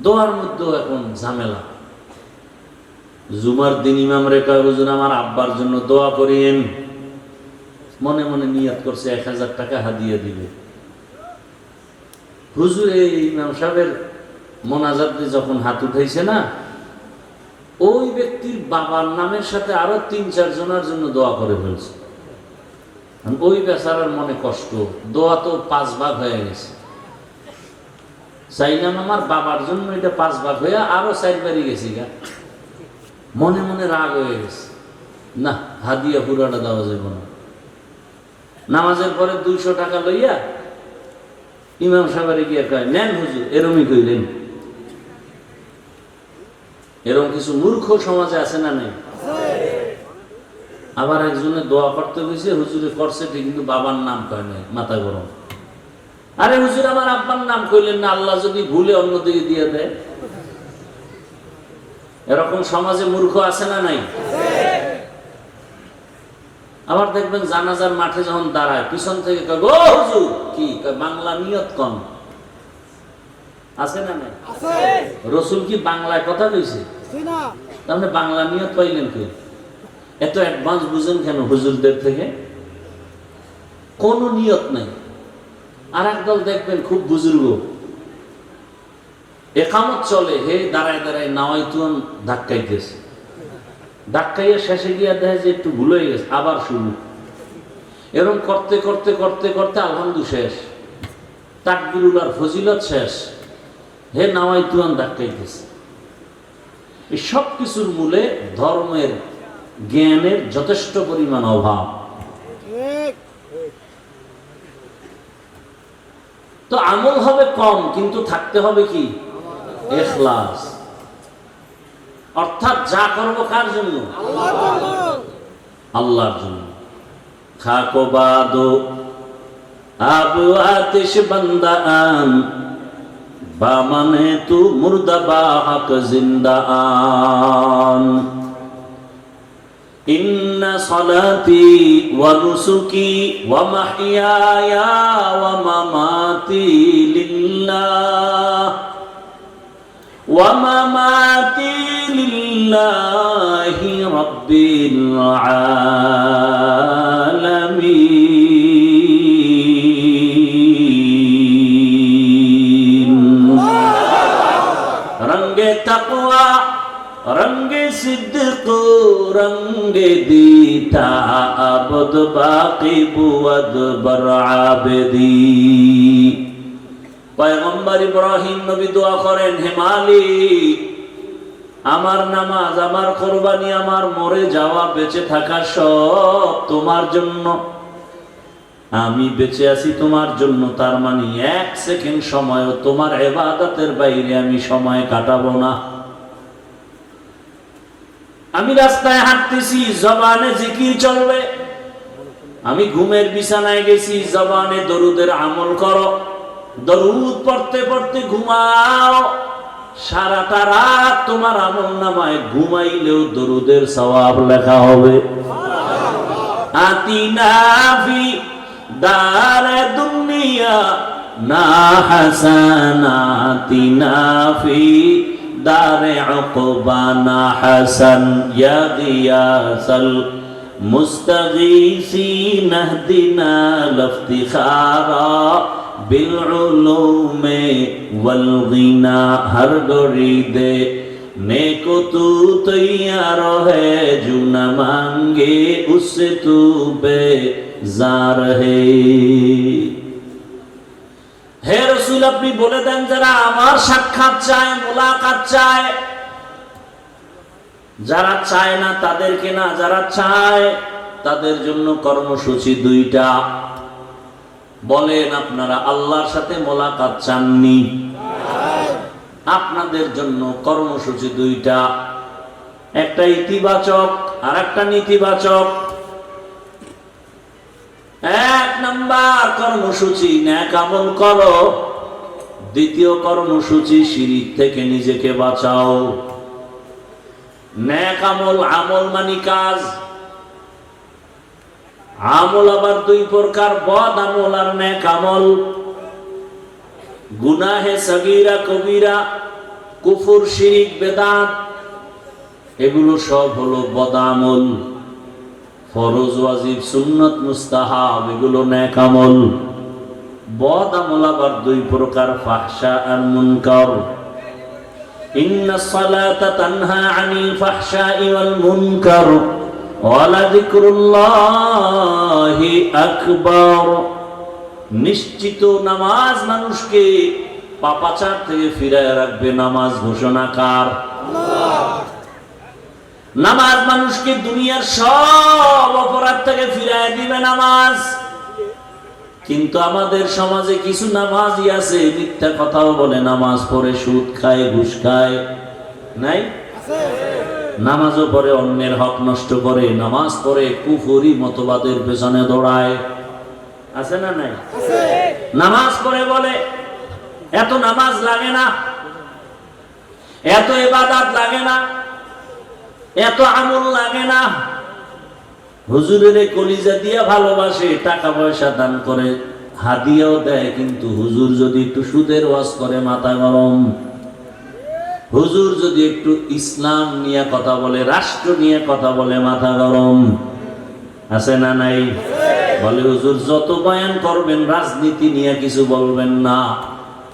দোয়ার মধ্যেও এখন ঝামেলা। জুমার দিন ইমাম রেখা হুজুর আমার আব্বার জন্য দোয়া করিয়েন, মনে মনে নিয়ত করছে 1000 টাকা হাদিয়া দিবে। হুজুর এই ইমাম সাহেবের মোনাজাত দিয়ে যখন হাত উঠাইছে না, ওই ব্যক্তির বাবার নামের সাথে আরো 3-4 জনের জন্য দোয়া করে ফেলছে। ওই বেচারার মনে কষ্ট, দোয়া তো 5 ভাগ হয়ে গেছে। চাইলাম আমার বাবার জন্য এটা 5 ভাগ হয়ে আরো 4 বাড়ি গেছি গা। মনে মনে রাগ হয়ে গেছে, না হাদিয়া পুরাটা দেওয়া যাবে না। নামাজের পরে 200 টাকা লইয়া ইমাম সাহেবের গিয়ে কয়, নেন হুজুর। এরমই কইলেন। এরকম কিছু মূর্খ সমাজে আছে না নেই? আবার একজনে দোয়া করতে গেছে, হুজুরে করছে ঠিক কিন্তু বাবার নাম কয় নাই, মাথা গরম। আরে হুজুর আমার আব্বার নাম কইলেন না, আল্লাহ যদি ভুলে অন্যদিকে দিয়ে দেয়। এরকম সমাজে মূর্খ আছে না নাই? আবার দেখবেন জানাজার মাঠে যখন দাঁড়ায়, পিছন থেকে কয়, ও হুজুর কি বাংলা নিয়ত কম আছে না নাই? রসুল কি বাংলায় কথা কইছে? তাহলে বাংলা নিয়ত পাইলেন কি? এত অ্যাডভান্স বুঝেন কেন হুজুরদের থেকে? কোনো নিয়ত নাই। আর একদল দেখবেন খুব বুজুর্গ, একামত চলে, হে দাঁড়ায় দাঁড়ায় নাওয়াইতুন ধাক্কাইতেছে, ধাক্কাইয়া শেষে গিয়া দেখে যে একটু ভুল হয়ে গেছে, আবার শুরু। এরকম করতে করতে করতে করতে আলহামদুলিল্লাহ শেষ, তাকবীরুল আর ফজিলত শেষ, হে নাওয়াইতুন ধাক্কাইতেছে। এই সব কিছুর মূলে ধর্মের জ্ঞানের যথেষ্ট পরিমাণ অভাব। তো আমল হবে কম, কিন্তু থাকতে হবে কি? ইখলাস। অর্থাৎ যা করবো কার জন্য? আল্লাহর জন্য। খাকো বাদো আবু আতিশ বান্দা আন, বা মানে তু মুর্দা বা হক জিন্দা আন। ইন্না সলাতি ওয়া নুসুকি ওয়া মাহইয়ায়া ওয়া মামাতি লিল্লাহ ওয়া মামাতি লিল্লাহি রাব্বিল আলামিন। রঙ্গে তাকওয়া রঙ্গে সিদ্দিক রঙ্গে দীতা আবদ বাকি বুয়াদ বর আবেদি। পয়গম্বর ইব্রাহিম নবী দোয়া করেন, হে মালিক, আমার নামাজ, আমার কুরবানি, আমার মরে যাওয়া, বেঁচে থাকা সব তোমার জন্য। আমি বেঁচে আছি তোমার জন্য, তার মানে 1 সেকেন্ড সময়ও তোমার ইবাদতের বাইরে আমি সময় কাটাবো না। আমি রাস্তায় হাঁটতেছি, জবানে জিকির চলবে। আমি ঘুমের বিছানায় গেছি, জবানে দরুদের আমল করো। দরুদ পড়তে পড়তে ঘুমাও, সারাটা রাত তোমার আমল নামায় ঘুমাইলেও দরুদের সওয়াব লেখা হবে। আতিনা ফি দারে দুনিয়া না হাসানাতিনা ফি দারে উকবানা হাসান। ইয়া গিয়াসাল মুস্তাগীসিন ইহদিনা লিফতিখারা বিল উলুমে ওয়াল গিনা। হর গরিদে নেকো তু তৈয়ার হে, জু না মাঙ্গে উসসে তু বেজার হে। হে রাসূল, আপনি বলে দেন যারা আমার সাক্ষাৎ চায়, মোলাকাত চায়, যারা চায় না তাদেরকে না, যারা চায় তাদের জন্য কর্মসূচি 2টা। বলেন আপনারা আল্লাহর সাথে মোলাকাত চাননি? আপনাদের জন্য কর্মসূচি 2টা, একটা ইতিবাচক আর একটা নেতিবাচক। 1 নাম্বার কর্মসূচি নেক আমল করো। 2য় কর্মসূচি শিরিক থেকে নিজেকে বাঁচাও। নেক আমল, আমল মানে কাজ। আমল আবার 2 প্রকার, বদ আমল আর নেক আমল। গুনাহে সগীরা কবিরা, কুফর, শিরিক, বেদাত, এগুলো সব হলো বদামল। ফরজ, ওয়াজিব, সুন্নত, মুস্তাহাব এগুলো নেক আমল। বদ আমল আবার দুই প্রকার, ফাহশা আর মুনকার। ইন্নাস সালাতা তানহা আনিল ফাহশাই ওয়াল মুনকার ওয়া লাযিকরুল্লাহি আকবার। নিশ্চিত নামাজ মানুষকে পাপাচার থেকে ফিরায় রাখবে। নামাজ ঘোষণাকার। নামাজ মানুষকে দুনিয়ার সব অপরাধ থেকে ফিরায় দিবে নামাজ। কিন্তু আমাদের সমাজে কিছু নামাজি আছে, মিথ্যা কথাও বলে, নামাজ পড়ে সুদ খায়, ঘুষ খায়, নাই? নামাজও পড়ে অন্যের হক নষ্ট করে, নামাজ পড়ে কুফরি মতবাদের পেছনে দৌড়ায়, আছে না নাই? নামাজ পড়ে বলে এত নামাজ লাগে না, এত ইবাদত লাগে না, এত আমল লাগে না। হুজুরের কলিজা দিয়া ভালোবাসে, টাকা পয়সা দান করে, হাদিয়াও দেয়, কিন্তু হুজুর যদি একটু সুদের ওয়াজ করে মাথা গরম। হুজুর যদি একটু ইসলাম নিয়ে কথা বলে, রাষ্ট্র নিয়ে কথা বলে, মাথা গরম, আছে না নাই? বলে হুজুর যত বয়ান করবেন রাজনীতি নিয়ে কিছু বলবেন না,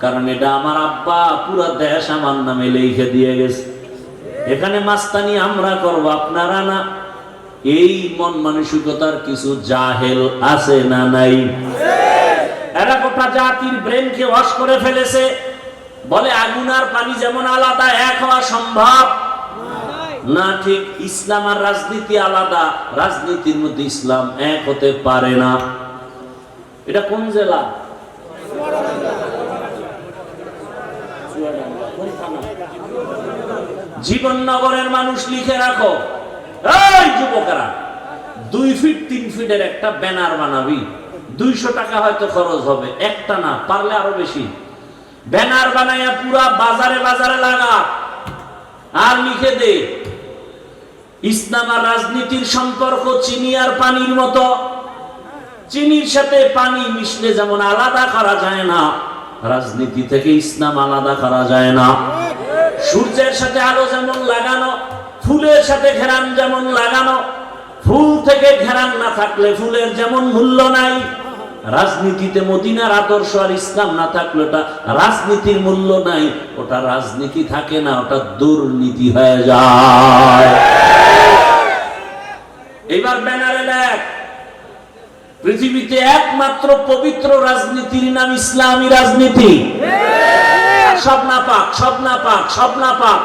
কারণ এটা আমার আব্বা পুরো দেশ আমার নামে লিখে দিয়ে গেছে, এখানে মাস্তানি আমরা করব, আপনারা না। এই মন মানসিকতার কিছু জাহেল আছে না নাই? এরা গোটা জাতির ব্রেনকে ওয়াশ করে ফেলেছে। বলে আগুন আর পানি যেমন আলাদা, এক হওয়া সম্ভব না। ঠিক ইসলাম আর রাজনীতি আলাদা, রাজনীতির মধ্যে ইসলাম এক হতে পারে না। এটা কোন জেলা? জীবননগরের মানুষ লিখে রাখো, এই যুবকেরা 2 ফিট 3 ফিটের একটা ব্যানার বানাবি, 200 টাকা হয়তো খরচ হবে, একটা না পারলে আরো বেশি। ব্যানার বানাইয়া পুরা বাজারে বাজারে লাগা, আর লিখে দে ইসলাম আর রাজনীতির সম্পর্ক চিনি আর পানির মতো। চিনির সাথে পানি মিশলে যেমন আলাদা করা যায় না, রাজনীতি থেকে ইসলাম আলাদা করা যায় না। সূর্যের সাথে আলো যেমন লাগানো, ফুলের সাথে ঘেরান যেমন লাগানো, ফুল থেকে ঘেরান না থাকলে ফুলের যেমন মূল্য নাই, রাজনীতিতে মদিনার আদর্শ আর ইসলাম না থাকলে ওটা রাজনীতির মূল্য নাই, ওটা রাজনীতি থাকে না, ওটা দুর্নীতি হয়ে যায়। এবার ব্যানারে লেখ, পৃথিবীতে একমাত্র পবিত্র রাজনীতির নাম ইসলামী রাজনীতি। সব না পাক, সব না পাক, সব না পাক,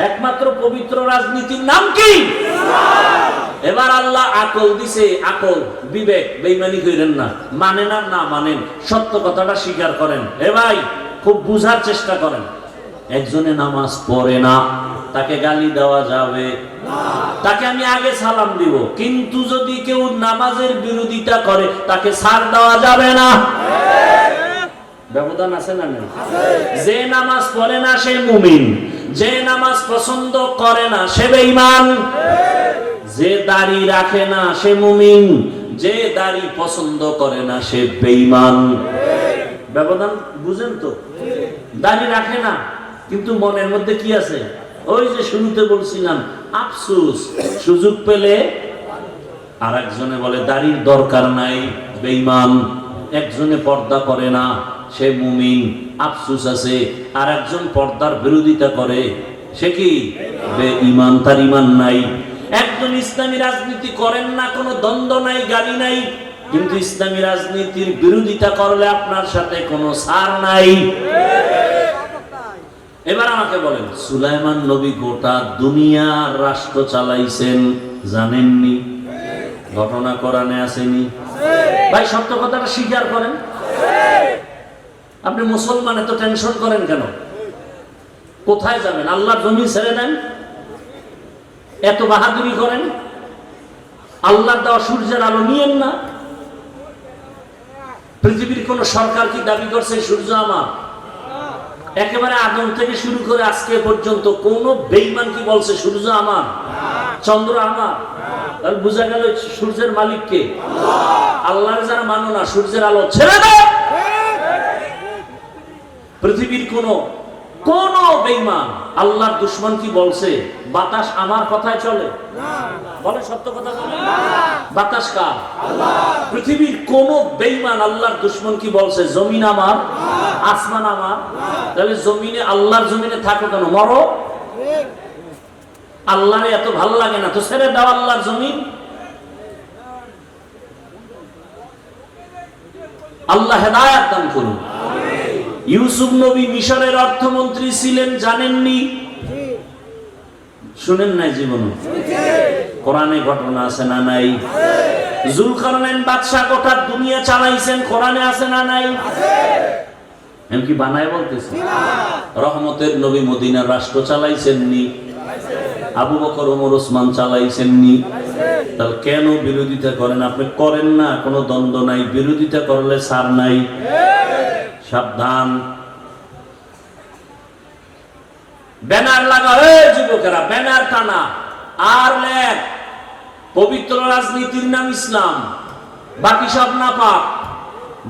একমাত্র পবিত্র রাজনীতির নাম কি? এবার আল্লাহ আকল দিছে, আকল, বিবেক, বেঈমানি করেন না, মানেন আর না মানেন, সত্য কথাটা স্বীকার করেন। এ ভাই খুব বুঝার চেষ্টা করেন। একজনে নামাজ পড়ে না, তাকে গালি দেওয়া যাবে না, তাকে আমি আগে সালাম দিব, কিন্তু যদি কেউ নামাজের বিরোধিতা করে তাকে ছাড় দেওয়া যাবে না। ব্যবধান আছে না নেই? যে নামাজ পড়ে না সে মুমিন, যে নামাজ পছন্দ করে না সে বেঈমান। যে দাড়ি রাখে না সে মুমিন, যে দাড়ি পছন্দ করে না সে বেঈমান। ব্যবধান বুঝেন তো? দাড়ি রাখে না, কিন্তু মনের মধ্যে কি আছে? ওই যে শুরুতে বলছিলাম, আফসোস, সুযোগ পেলে। আর একজনে বলে দাড়ির দরকার নাই, বেঈমান। একজনে পর্দা করে না, সে মুমিন, আফসোস আছে। আর একজন পর্দার বিরোধিতা করে, সে কি? বেঈমান, তার ঈমান নাই। একজন ইসলামী রাজনীতি করেন না, কোনো দ্বন্দ্ব নাই, গালি নাই, কিন্তু ইসলামী রাজনীতির বিরোধিতা করলে আপনার সাথে কোনো ছাড় নাই। এবার আমাকে বলেন, সুলাইমান নবী গোটা দুনিয়ার রাষ্ট্র চালাইছেন, জানেননি? ঘটনা কোরআনে আসেনি? ভাই সত্য কথাটা স্বীকার করেন। আপনি মুসলমান, এত টেনশন করেন কেন? কোথায় যাবেন? আল্লাহর জমি ছেড়ে দেন, এত বাহাদুরি করেন? আল্লাহর দেওয়া সূর্যের আলো নিয়েন না? পৃথিবীর কোন সরকার কি দাবি করছে সূর্য আমার? একেবারে আদম থেকে শুরু করে আজকে পর্যন্ত কোন বেঈমান কি বলছে সূর্য আমার, চন্দ্র আমার? তাহলে বোঝা গেল সূর্যের মালিক কে? আল্লাহর যারা মানো না, সূর্যের আলো ছেড়ে দাও। পৃথিবীর কোন কোন বেঈমান আল্লাহর দুশমন কি বলছে বাতাস আমার কথায় চলে? বলে সত্য কথা বলে। বাতাস কার? পৃথিবীর কোন বেঈমান আল্লাহর দুশমন কি বলছে জমিন আমার, আসমান আমার? তাহলে জমিনে, আল্লাহর জমিনে থাকো কেন? মরো। আল্লাহরে এত ভালো লাগে না তো ছেড়ে দাও আল্লাহর জমিন। আল্লাহ হেদায়েত দান করুন। ইউসুফ নবী মিশরের অর্থমন্ত্রী ছিলেন, জানেননি? শুনেন নাই জীবনে? কোরআনে ঘটনা আছে না নাই? জুলকারনাইন বাদশা গোটা দুনিয়া চালাইছেন, কোরআনে আছে না নাই? আমি কি বানায় বলতেছি? রহমতের নবী মদিনার রাষ্ট্র চালাইছেননি? আবু বকর ওমর ওসমান চালাইছেননি? তাহলে কেন বিরোধিতা করেন? আপনি করেন না, কোনো দ্বন্দ্ব নাই, বিরোধিতা করলে ছাড় নাই। সাবধান। ব্যানার লাগা, যুবকেরা ব্যানার টানা আর লেখ পবিত্র রাজনীতির নাম ইসলাম, বাকি সব নাপাক।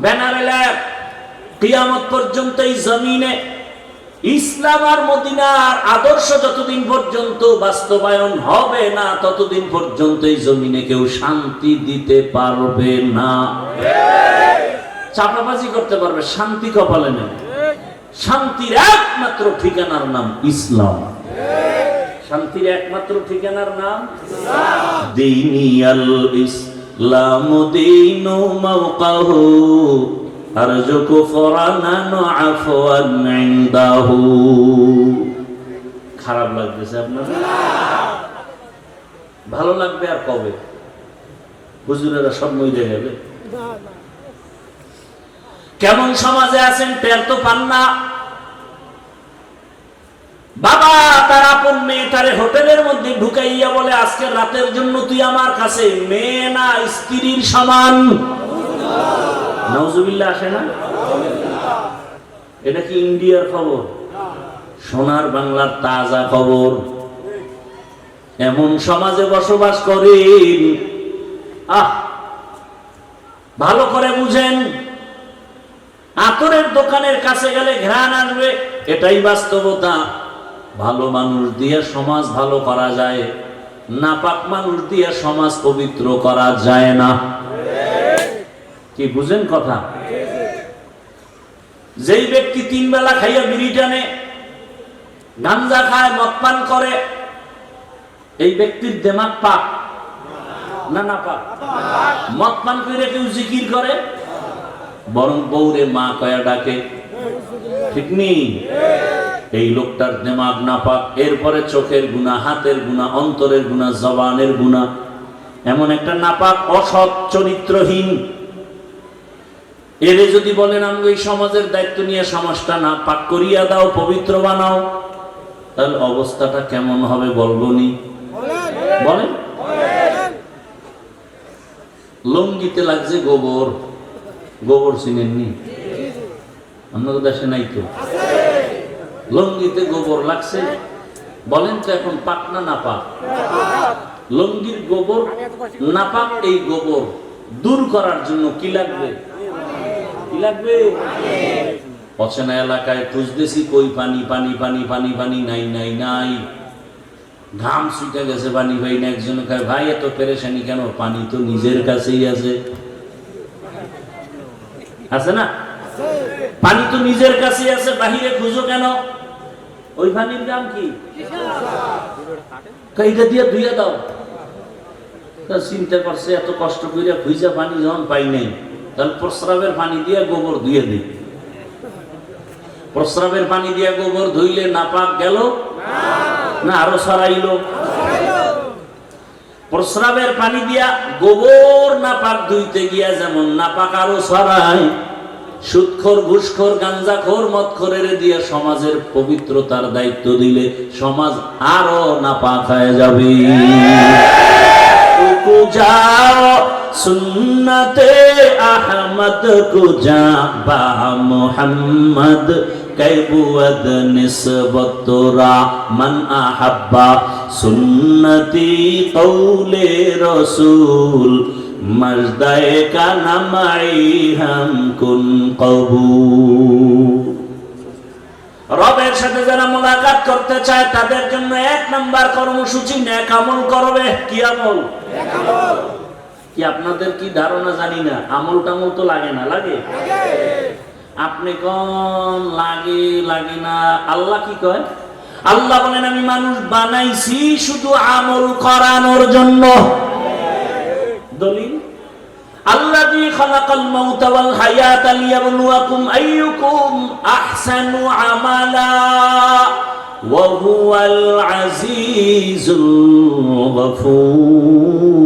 ব্যানারে লেখ কিয়ামত পর্যন্ত এই জমিনে ইসলাম আর মদিনার আদর্শ যতদিন পর্যন্ত বাস্তবায়ন হবে না ততদিন পর্যন্ত এই জমিনে কেউ শান্তি দিতে পারবে না। চাপাবাজি করতে পারবে, শান্তি কপালে নেই। শান্তির একমাত্র ঠিকানার নাম ইসলাম। শান্তির একমাত্র ঠিকানার নাম দীনিয়াল ইসলাম দীনু মাওকাহু আরজুকু ফরানান আফওয়ান ইনদাহু। খারাপ লাগতেছে আপনার? ভালো লাগবে আর কবে? হুজুরেরা সব মইরে গেলে। কেমন সমাজে আছেন টের তো পান না। বাবা তার আপন মেয়েটারে হোটেলের মধ্যে ঢুকাইয়া বলে আজকে রাতের জন্য তুই আমার কাছে, মেয়ে না স্ত্রীর সমান। নাউজুবিল্লাহ আসে না? এটা কি ইন্ডিয়ার খবর? সোনার বাংলার তাজা খবর। এমন সমাজে বসবাস করেন, ভালো করে বুঝেন। আতরের দোকানের কাছে গেলে ঘ্রাণ আসবে, এটাই বাস্তবতা। ভালো মানুষ দিয়ে সমাজ ভালো করা যায়, নাপাক মানুষ দিয়ে সমাজ পবিত্র করা যায় না। কি বুঝেন কথা? যেই ব্যক্তি 3 বেলা খাইয়া বিড়ি টানে, গাঞ্জা খায়, মদ পান করে, এই ব্যক্তির দিমাগ পাক না না পাক? মদ পান করে কেউ জিকির করে, বরং বউরে মা কয়া ডাকে, ঠিক নেই? এই লোকটার দিমাগ নাপাক। এরপরে চোখের গুনাহ, হাতের গুনাহ, অন্তরের গুনাহ, জবানের গুনাহ। এমন একটা নাপাক অসৎ চরিত্রহীন। এরে যদি বলেন আমি এই সমাজের দায়িত্ব নিয়ে সমাজটা না পাক করিয়া দাও, পবিত্র বানাও, তাহলে অবস্থাটা কেমন হবে বলবনি? বলেন। লঙ্গিতে লাগছে গোবর, গোবর চিনেননি? আপনাদের দেশে নাই তো? লঙ্গিতে গোবর লাগছে, বলেন তো এখন পাক না নাপাক? লঙ্গির গোবর নাপাক। এই গোবর দূর করার জন্য কি লাগবে? কি লাগবে? অচেনা এলাকায় খুঁজতেছি, কই পানি পানি পানি পানি পানি, নাই নাই নাই। ঘাম ছুটে গেছে, পানি পাই না। একজনে কয় ভাই এত পেরেশানি কেন? পানি তো নিজের কাছেই আছে। আছে না? পানি তো নিজের কাছেই আছে, বাহিরে খুঁজো কেন? ওই পানির দাম কি? এটা দিয়ে ধুইয়া দাও। চিন্তা করছে এত কষ্ট করে খুঁজা পানি যখন পাই নাই, তাহলে প্রস্রাবের পানি দিয়ে গোবর ধুয়ে দিই। প্রস্রাবের পানি দিয়ে গোবর ধুইলে নাপাক গেল না আরো ছড়াইলো? প্রস্রাবের পানি দিয়া গোবর নাপাক ধুইতে গিয়া যেমন নাপাক আরো ছড়ায়, সুদখোর, ঘুষখোর, গাঞ্জাখোর, মদখোরের দিয়ে সমাজের পবিত্রতার দায়িত্ব দিলে সমাজ আরো নাপাক হয়ে যাবে। যাও সুন্নতে আহমদ কুজা বা মুহাম্মদ কৈবুদ নিসবতরা মান আহাব্বা সুন্নতি কৌলে রসুল মজদায়ে কা নামাই হাম কুন কবু। রবের সাথে যারা মোলাকাত করতে চায় তাদের জন্য 1 নাম্বার কর্মসূচি নেক আমল করবে। কি আমল? নেক আমল। কি আপনাদের কি ধারণা জানি না, আমল টামল তো লাগে না? লাগে। আপনি কোন লাগে লাগে না? আল্লাহ কি কয়? আল্লাহ বলেন আমি মানুষ বানাইছি শুধু আমল করানোর জন্য। দলিল আল্লাযী খালাকাল মাউতা ওয়াল হায়াতা লিয়াবলুয়াকুম আইয়ুকুম আহসানু আমালা ওয়া হুয়াল আজিজুল গফুর।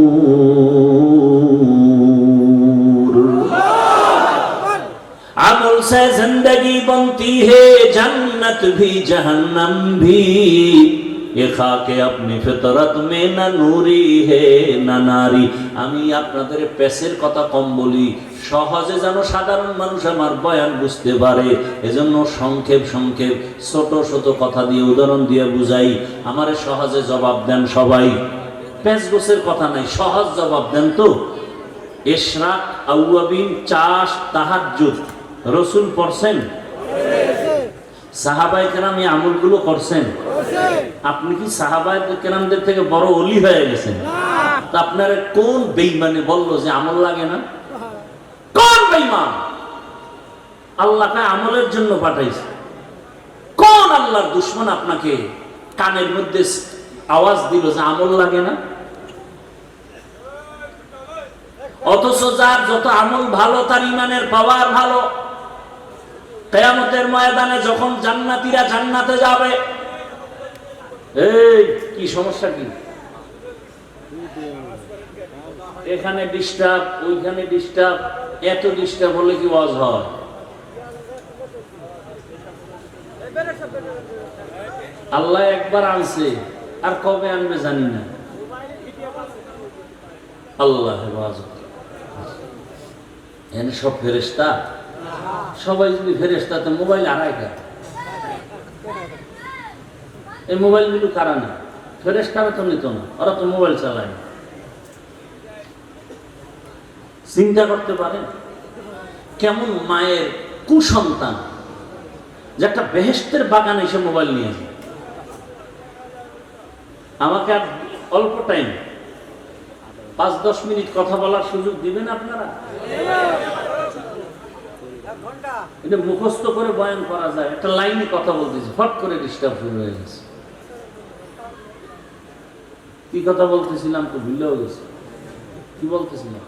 अमल से जिंदगी बनती है, जन्नत भी जहन्नम भी, ये खाके अपनी फितरत में न नूरी है न नारी। আমি আপনাদের পেশের কথা কম বলি, সহজে যেন সাধারণ মানুষ আমার বয়ান বুঝতে পারে, এজন্য সংক্ষেপ সংক্ষেপ ছোট ছোট কথা দিয়ে উদাহরণ দিয়ে বুঝাই। আমারে সহজে জবাব দেন সবাই, পেশ গোছের কথা নাই, সহজ জবাব দেন তো। ইশরাক, আউয়াবিন, চাষ, তাহাজ্জুদ রসুল পড়ছেন? সাহাবায়ে কেরাম এই আমলগুলো করছেন? আপনি কি সাহাবায়ে কেরামদের থেকে বড় ওলি হয়ে গেছেন? তা আপনারা কোন বেঈমানে বললো যে আমল লাগে না? কোন বেঈমান? আল্লাহকে আমলের জন্য পাঠাইছে। কোন আল্লাহর দুশমন আপনাকে কানের মধ্যে আওয়াজ দিল যে আমল লাগে না? অথচ যার যত আমল ভালো তার ইমানের পাওয়ার ভালো। কিয়ামতের ময়দানে যখন জান্নাতীরা জান্নাতে যাবে, এই কি সমস্যা কি? এখানে ডিস্টার্ব, ওইখানে ডিস্টার্ব, এত ডিস্টার্ব হলে কি ওয়াজ হয়? আল্লাহ একবার আনছে, আর কবে আনবে জানি না। আল্লাহ হেফাজত। এখানে সব ফেরেশতা, সবাই যদি ফেরেশতাতে মোবাইল আড়াইটা, এই মোবাইল গুলো কারা না? ফেরেশতারা তো নিত না, ওরা তো মোবাইল চালায় না। চিন্তা করতে পারেন কেমন মায়ের কুসন্তান যে একটা বেহেশতের বাগানে এসে মোবাইল নিয়ে যায়। আমাকে আর অল্প টাইম 5-10 মিনিট কথা বলার সুযোগ দিবেন আপনারা? এটা মুখস্থ করে বয়ান করা যায়, একটা লাইনে কথা বলতেছি, ফট করে ডিস্টার্ব শুরু হয়ে গেছে। কি কথা বলতেছিলাম তো ভুলেও গেছে। কি বলতেছিলাম?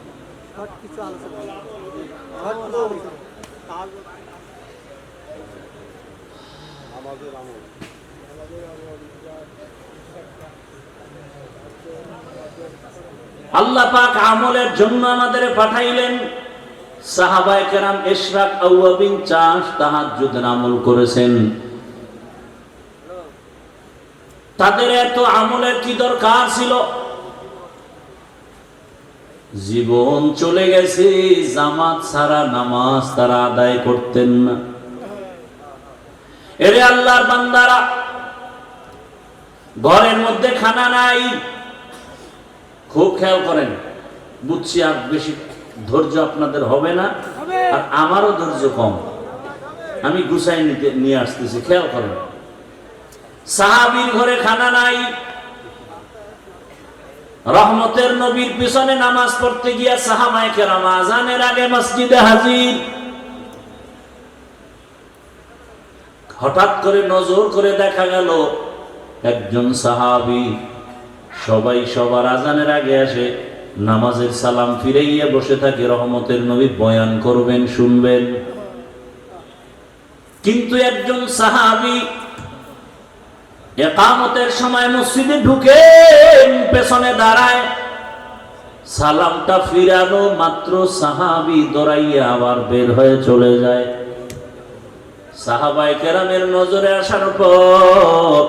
আল্লাহ পাক আমলের জন্য আমাদের পাঠাইলেন। সাহাবায়ে কেরাম ইশরাক, আউয়াবিন, চাষ, তাহাজ্জুদের আমল করেছেন। তাদের এত আমলের কি দরকার ছিল? জীবন চলে গেছে, জামাত ছাড়া নামাজ তারা আদায় করতেন না। এরে আল্লাহর বান্দারা, ঘরের মধ্যে খানা নাই, খুব খেয়াল করেন। বুঝছি আর বেশি ধৈর্য আপনাদের হবে না, আর আমারও ধৈর্য কম, আমি গুছাই নিয়ে আসতেছি, খেয়াল করেন। সাহাবীর ঘরে খানা নাই, রহমতের নবীর পিছনে নামাজ পড়তে গিয়া সাহাবায়ে কেরাম আযানের আগে মসজিদে হাজির। হঠাৎ করে নজর করে দেখা গেল একজন সাহাবী সবাই সবার আযানের আগে আসে, নামাজের সালাম ফিরাইয়া বসে থাকে, রহমতের নবী বয়ান করবেন, শুনবেন। কিন্তু একজন সাহাবী ইকামতের সময় মসজিদে ঢুকে পেছনে দাঁড়ায়, সালামটা ফিরানো মাত্র সাহাবী দৌড়াইয়া আবার বের হয়ে চলে যায়। সাহাবায়ে কেরামের নজরে আসার পর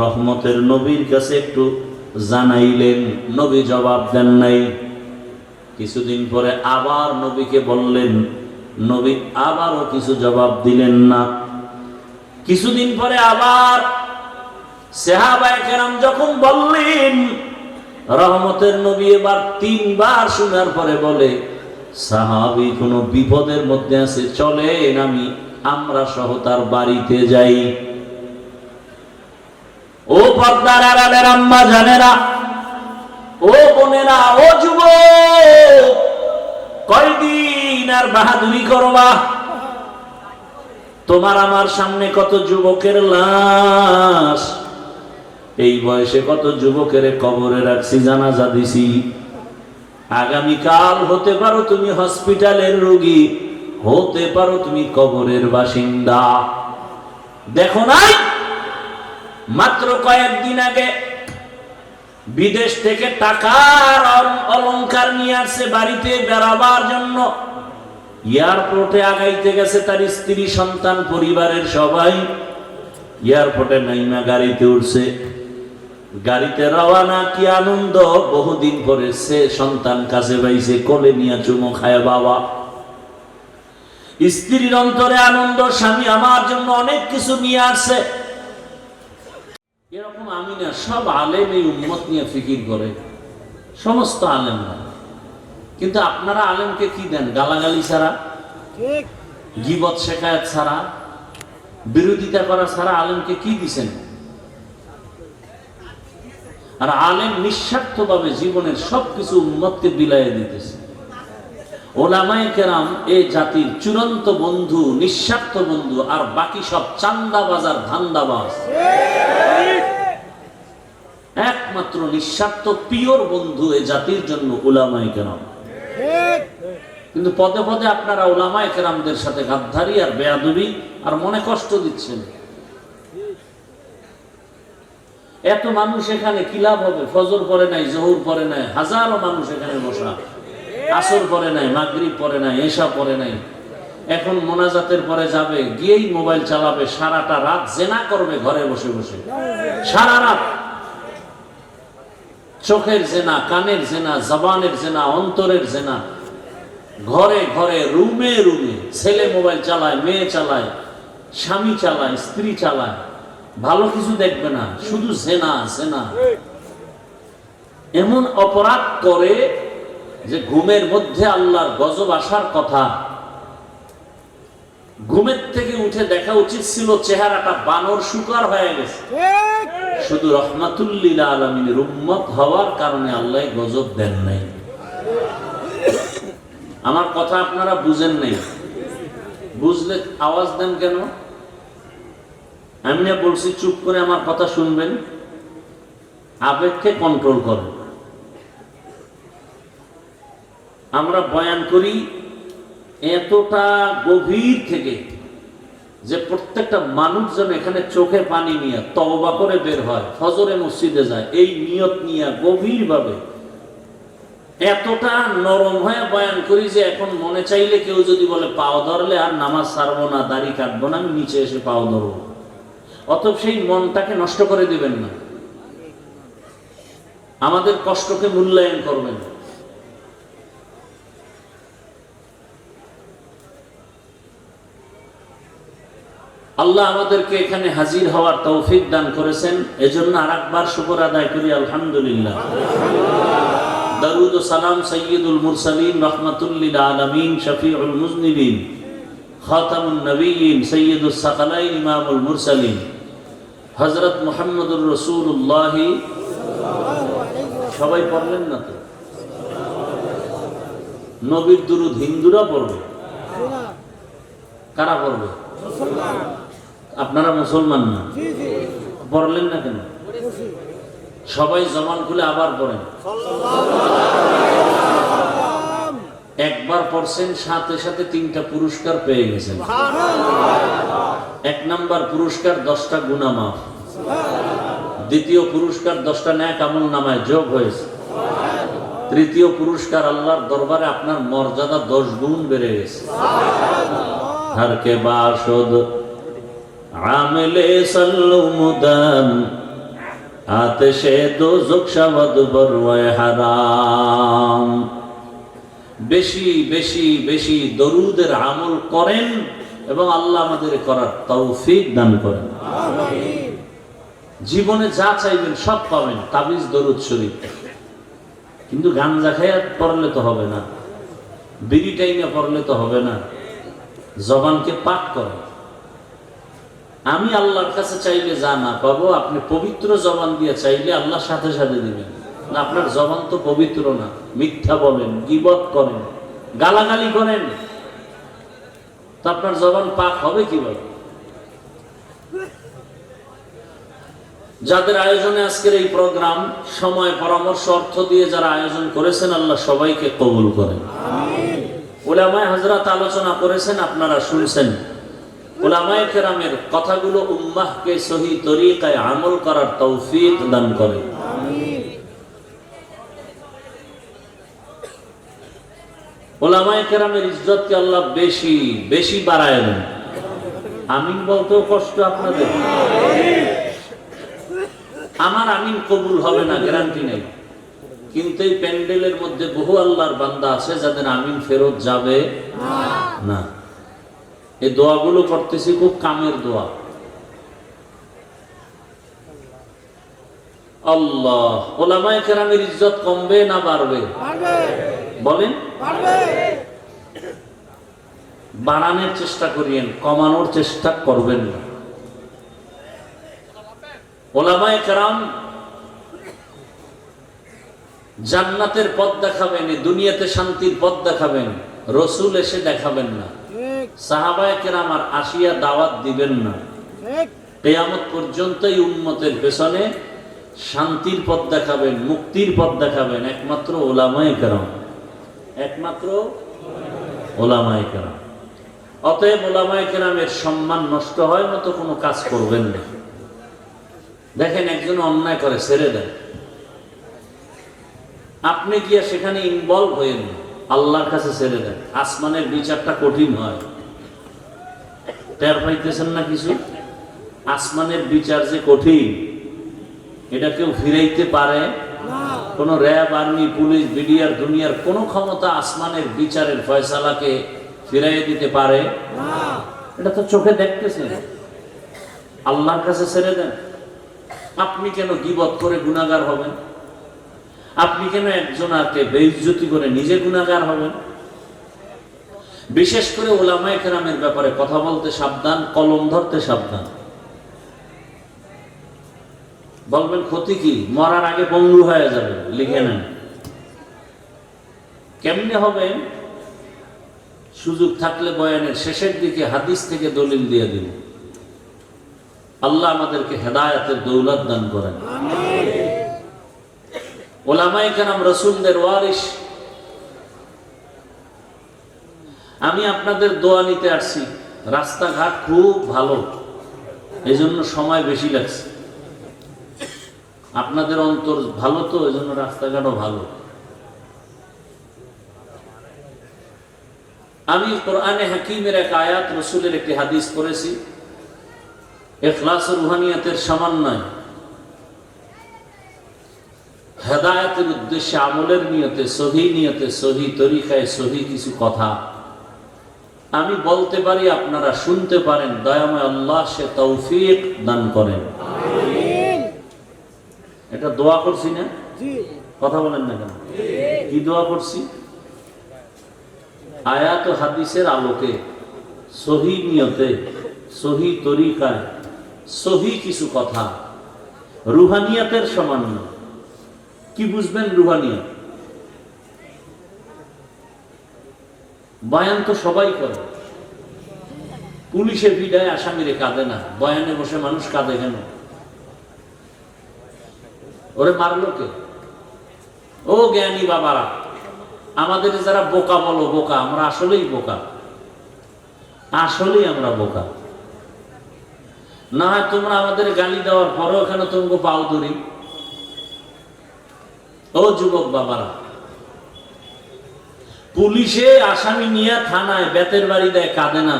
রহমতের নবীর কাছে একটু জানাইলেন, নবী জবাব দেন নাই। কিছুদিন পরে আবার নবীকে বললেন, নবী আবারও কিছু জবাব দিলেন না। কিছুদিন পরে আবার সাহাবায়ে কেরাম যখন বললেন, রহমতের নবী এবার 3 বার শোনার পরে বলে, সাহাবী কোনো বিপদের মধ্যে আছে, চলেন আমি আমরা সহ তার বাড়িতে যাই। ও পর্দার আড়ালের আম্মা জানেরা, ও বোনেরা, ও যুবক, কয়দিন আর বাহাদুরি করবা? তোমার আমার সামনে কত যুবকের লাশ, এই বয়সে কত যুবকের কবরে রাখছি, জানাজা দিছি। আগামীকাল হতে পারো তুমি হসপিটালের রোগী, হতে পারো তুমি কবরের বাসিন্দা। দেখো নাই মাত্র কয়েকদিন আগে বিদেশ থেকে টাকার অলংকার নিয়ে আসছে বাড়িতে বেড়াবার জন্য। এয়ারপোর্টে আগাইতে গেছে তার স্ত্রী, সন্তান, পরিবারের সবাই। এয়ারপোর্টে নাইমা গাড়িতে উঠছে, গাড়িতে রওয়ানা, কি আনন্দ! বহুদিন পরে সে সন্তান কাছে পাইছে, কোলে নিয়ে চুমো খায় বাবা। স্ত্রীর অন্তরে আনন্দ, স্বামী আমার জন্য অনেক কিছু নিয়ে আসছে। এরকম আমি না, সব আলেম এই উম্মত নিয়ে ফিকির করে, সমস্ত আলেমরা। কিন্তু আপনারা আলেমকে কি দেন? গালাগালি ছাড়া, গীবত শেখায়ত ছাড়া, বিরোধিতা করা ছাড়া আলেমকে কি দিছেন? আর আলেম নিঃস্বার্থভাবে জীবনের সবকিছু উম্মতকে বিলাইয়ে দিতেছে। ওলামায়ে কেরাম এই জাতির চূড়ান্ত বন্ধু, নিঃস্বার্থ বন্ধু, আর বাকি সব চান্দাবাজ আর ধান্দাবাজ। একমাত্র নিঃস্বার্থ পিওর বন্ধু এই জাতির জন্য ওলামায়ে কেরাম। কিন্তু পদে পদে আপনারা ওলামায়ে কেরামদের সাথে গাদ্দারি আর বেয়াদবি আর মনে কষ্ট দিচ্ছেন। এত মানুষ এখানে কি লাভ হবে? ফজর পড়ে নাই, জোহর পড়ে নাই, হাজারো মানুষ এখানে বসা, আসর পড়ে নাই, মাগরিব পড়ে নাই, এশা পড়ে নাই। এখন মোনাজাতের পরে যাবে, গিয়েই মোবাইল চালাবে, সারাটা রাত জেনা করবে ঘরে বসে বসে, সারা রাত। চোখের জেনা, কানের জেনা, জবানের জেনা, অন্তরের জেনা, ঘরে ঘরে, রুমে রুমে। ছেলে মোবাইল চালায়, মেয়ে চালায়, স্বামী চালায়, স্ত্রী চালায়, ভালো কিছু দেখবে না, শুধু জেনা জেনা। এমন অপরাধ করে যে ঘুমের মধ্যে আল্লাহর গজব আসার কথা। ঘুমের থেকে উঠে দেখা উচিত ছিল চেহারাটা বানর শুকার হয়ে গেছে। শুধু রহমাতুল লিল আলামিনের উম্মত হওয়ার কারণে আল্লাহ গজব দেন নাই। আমার কথা আপনারা বুঝেন নাই, বুঝলে আওয়াজ দেন কেন? আমি না বলছি চুপ করে আমার কথা শুনবেন, আবেগকে কন্ট্রোল করেন। আমরা বয়ান করি এতটা গভীর থেকে যে প্রত্যেকটা মানুষ যেন এখানে চোখে পানি নিয়ে তওবা করে বের হয়, ফজরে মসজিদে যায়, এই নিয়ত নিয়ে গভীরভাবে এতটা নরম হয়ে বয়ান করি যে এখন মনে চাইলে কেউ যদি বলে পাও ধরলে আর নামাজ ছাড়বো না, দাড়ি কাটবো না, আমি নিচে এসে পাও ধরবো, অতএব সেই মনটাকে নষ্ট করে দিবেন না, আমাদের কষ্টকে মূল্যায়ন করবেন। আল্লাহ আমাদেরকে এখানে হাজির হওয়ার তৌফিক দান করেছেন, এজন্য আরেকবার শুকর আদায় করি আলহামদুলিল্লাহ। দরুদ ও সালাম সাইয়্যিদুল মুরসালিন রাহমাতুল লিল আলামিন শফিউল মুজনিবিন খাতামুন নবিয়্যিন সাইয়্যিদুস সাকালাইন ইমামুল মুরসালিন হযরত মুহাম্মদুর রাসূলুল্লাহ। সবাই পড়লেন না তো? নবীর দুরূদ হিন্দুরা পড়বে, কারা পড়বে? আপনারা মুসলমান না, পড়লেন না কেন? সবাই জবান খুলে আবার পড়েন। একবার পড়ছেন, সাথে সাথে 3টা পুরস্কার পেয়ে গেছেন। 1 নাম্বার পুরস্কার 10টা গুনাহ মাফ, দ্বিতীয় পুরস্কার 10টা নেক আমল নামায় যোগ হয়েছে, তৃতীয় পুরস্কার আল্লাহর দরবারে আপনার মর্যাদা 10 গুণ বেড়ে গেছে। हर के बाशुद आमिले सल्लु मुदम आतिशे दोज़ख शवद बरवाए हराम। বেশি বেশি বেশি দরুদের আমল করেন এবং আল্লাহ আমাদের করার তৌফিক দান করেন। আমিন। জীবনে যা চাইবেন সব পাবেন, তাবিজ দরুদ শরীফ। কিন্তু গাঞ্জা খেয়ে পড়লে তো হবে না, বিড়ি টাইমে পড়লে তো হবে না। জবানকে পাক করে, আমি আল্লাহর কাছে চাইলে যা না পাবো, আপনি পবিত্র জবান দিয়ে চাইলে আল্লাহ সাথে সাথে দিবেন না। আপনার জবান তো পবিত্র না, মিথ্যা বলেন, গীবত করেন, গালাগালি করেন, তো আপনার জবান পাক হবে কিভাবে? যাদের আয়োজনে আজকের এই প্রোগ্রাম, সময়, পরামর্শ, অর্থ দিয়ে যারা আয়োজন করেছেন, আল্লাহ সবাইকে কবুল করেন। উলামায়ে হযরত আলোচনা করেছেন, আপনারা শুনছেন। উলামায়ে কেরামের কথাগুলো উম্মাহকে সহি তরিকায় আমল করার তৌফিক দান করেন। উলামায়ে কেরামের ইজ্জতকে আল্লাহ বেশি বেশি বাড়ায় দেন। আমিন বলতেও কষ্ট আপনাদের। আমার আমিন কবুল হবে না গ্যারান্টি নেই, কিন্তু এই প্যান্ডেলের মধ্যে বহু আল্লাহর বান্দা আছে যাদের আমিন ফেরত যাবে না। এই দোয়াগুলো করতেছি খুব কামের দোয়া। আল্লাহ, উলামায়ে কেরামের ইজ্জত কমবে না বাড়বে? বলেন। বাড়ানোর চেষ্টা করিয়েন, কমানোর চেষ্টা করবেন না। উলামায়ে কেরাম জান্নাতের পথ দেখাবেন, দুনিয়াতে শান্তির পথ দেখাবেন, রসুল এসে দেখাবেন না। সাহাবায়ে কেরাম আর আসিয়া দাওয়াত দিবেন না। কিয়ামত পর্যন্ত এই উম্মতের পেছনে শান্তির পথ দেখাবেন, মুক্তির পথ দেখাবেন একমাত্র উলামায়ে কেরাম, একমাত্র উলামায়ে কেরাম। অতএব উলামায়ে কেরামের সম্মান নষ্ট হয় মতো কোনো কাজ করবেন না। দেখেন একজন অন্যায় করে, ছেড়ে দেন, আপনি গিয়া সেখানে ইনভলভ হয়েন, আল্লাহর কাছে ছেড়ে দেন। আসমানের বিচারটা কঠিন হয়, টের পাইতেছেন না কিছু? আসমানের বিচার যে কঠিন, এটা কেউ ফিরাইতে পারে? কোন র্যাব, আর্মি, পুলিশ, বিডিআর, দুনিয়ার কোন ক্ষমতা আসমানের বিচারের ফয়সালাকে ফিরাইয়ে দিতে পারে? এটা তো চোখে দেখতেছেন। আল্লাহর কাছে ছেড়ে দেন। আপনি কেন গীবত করে গুনাহগার হবেন? আপনি কেন একজনকে বেইজ্জতি করে নিজে গুনাহগার হবেন? বিশেষ করে উলামায়ে কেরামের ব্যাপারে কথা বলতে সাবধান, কলম ধরতে সাবধান। বলবেন ক্ষতি কি? মরার আগে পঙ্গু হয়ে যাবে, লিখে নেন। কেমনে হবে? সুযোগ থাকলে বয়ানের শেষের দিকে হাদিস থেকে দলিল দিয়ে দিন। আল্লাহ আমাদেরকে হেদায়েতের দৌলত দান করেন। উলামায়ে কেরাম রাসূলদের ওয়ারিস। আমি আপনাদের দোয়া নিতে আসছি। রাস্তাঘাট খুব ভালো, এজন্য সময় বেশি লাগছে। আপনাদের অন্তর ভালো তো, এজন্য রাস্তাঘাটও ভালো। আমি কোরআনে হাকিমের এক আয়াত, রাসূলের একটি হাদিস পড়েছি। ইখলাস ও রুহানিয়াতের সমন্বয়, হেদায়েতের উদ্দেশ্যে, আমলের নিয়তে, সহি নিয়তে, সহি তরিকায়, সহি কিছু কথা আমি বলতে পারি, আপনারা শুনতে পারেন। দয়াময় আল্লাহ সে তৌফিক দান করেন। এটা দোয়া করছি না? কথা বলেন না কেন? কি দোয়া করছি? আয়াত ও হাদিসের আলোকে, সহি নিয়তে, সহি তরিকায়, সহি কিছু কথা, রুহানিয়াতের সামান্য। কি বুঝবেন রুহানিয়াত? বয়ান তো সবাই করে। পুলিশে ভিড়ায় আসামিরে কাঁদে না, বয়ানে বসে মানুষ কাঁদে কেন? ওরে মারলো কে? ও জ্ঞানী বাবারা, আমাদের যারা বোকা বলো বোকা, আমরা আসলেই বোকা, আসলেই আমরা বোকা। না হয় তোমরা আমাদের গালি দেওয়ার পরেও এখানে তোমাকে পাও ধরি। ও যুবক বাবারা, পুলিশে আসামি নিয়ে থানায় বেতের বাড়ি দেয়, কাঁদে না।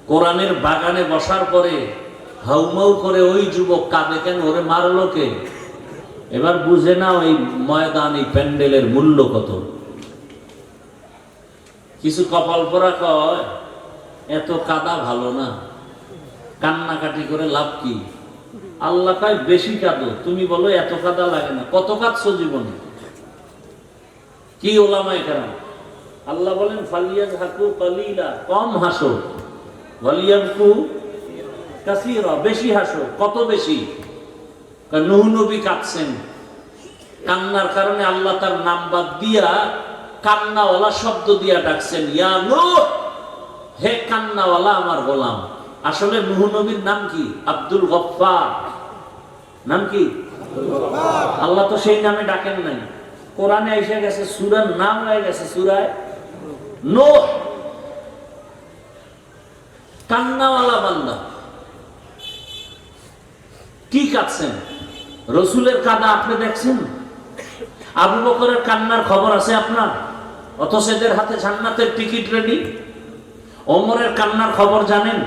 কোরআনের বাগানে বসার পরে হাউমাউ করে ওই যুবক কাঁদে কেন? ওরে মারলো কে? এবার বুঝে না ওই ময়দান, এই প্যান্ডেলের মূল্য কত। কিছু কপাল পরা কয় এত কাদা ভালো না, কান্নাকাটি করে লাভ কি? আল্লাহ কয় বেশি কাঁদো। তুমি বলো এত কাদা লাগে না। কত কাঁদছো জীবনে? কি উলামায়ে কেরাম? আল্লাহ বলেন ফালিয়াযহাকু কালিলা, কম হাসো, ওয়ালিয়াবকু কাসীরা, বেশি হাসো। কত বেশি? নূহ নবী কাঁদছেন, কান্নার কারণে আল্লাহ তার নাম বাদ দিয়া কান্নাওয়ালা শব্দ দিয়া ডাকছেন, ইয়া নূহ, হে কান্নাওয়ালা আমার গোলাম। আসলে নূহ নবীর নাম কি? আব্দুল গফফার। নাম কি? আল্লাহ তো সেই নামে ডাকেন নাই। কোরআনে এসে গেছে, সূরার নাম হয়ে গেছে সূরায়ে নূহ। কান্নাওয়ালা বান্দা। কি কাঁদছেন? রসুলের কাঁদা আপনি দেখছেন? আবু বকরের কান্নার খবর আছে আপনার? অথচ এদের হাতে জান্নাতের টিকিট রেডি। ওমরের কান্নার খবর জানেন?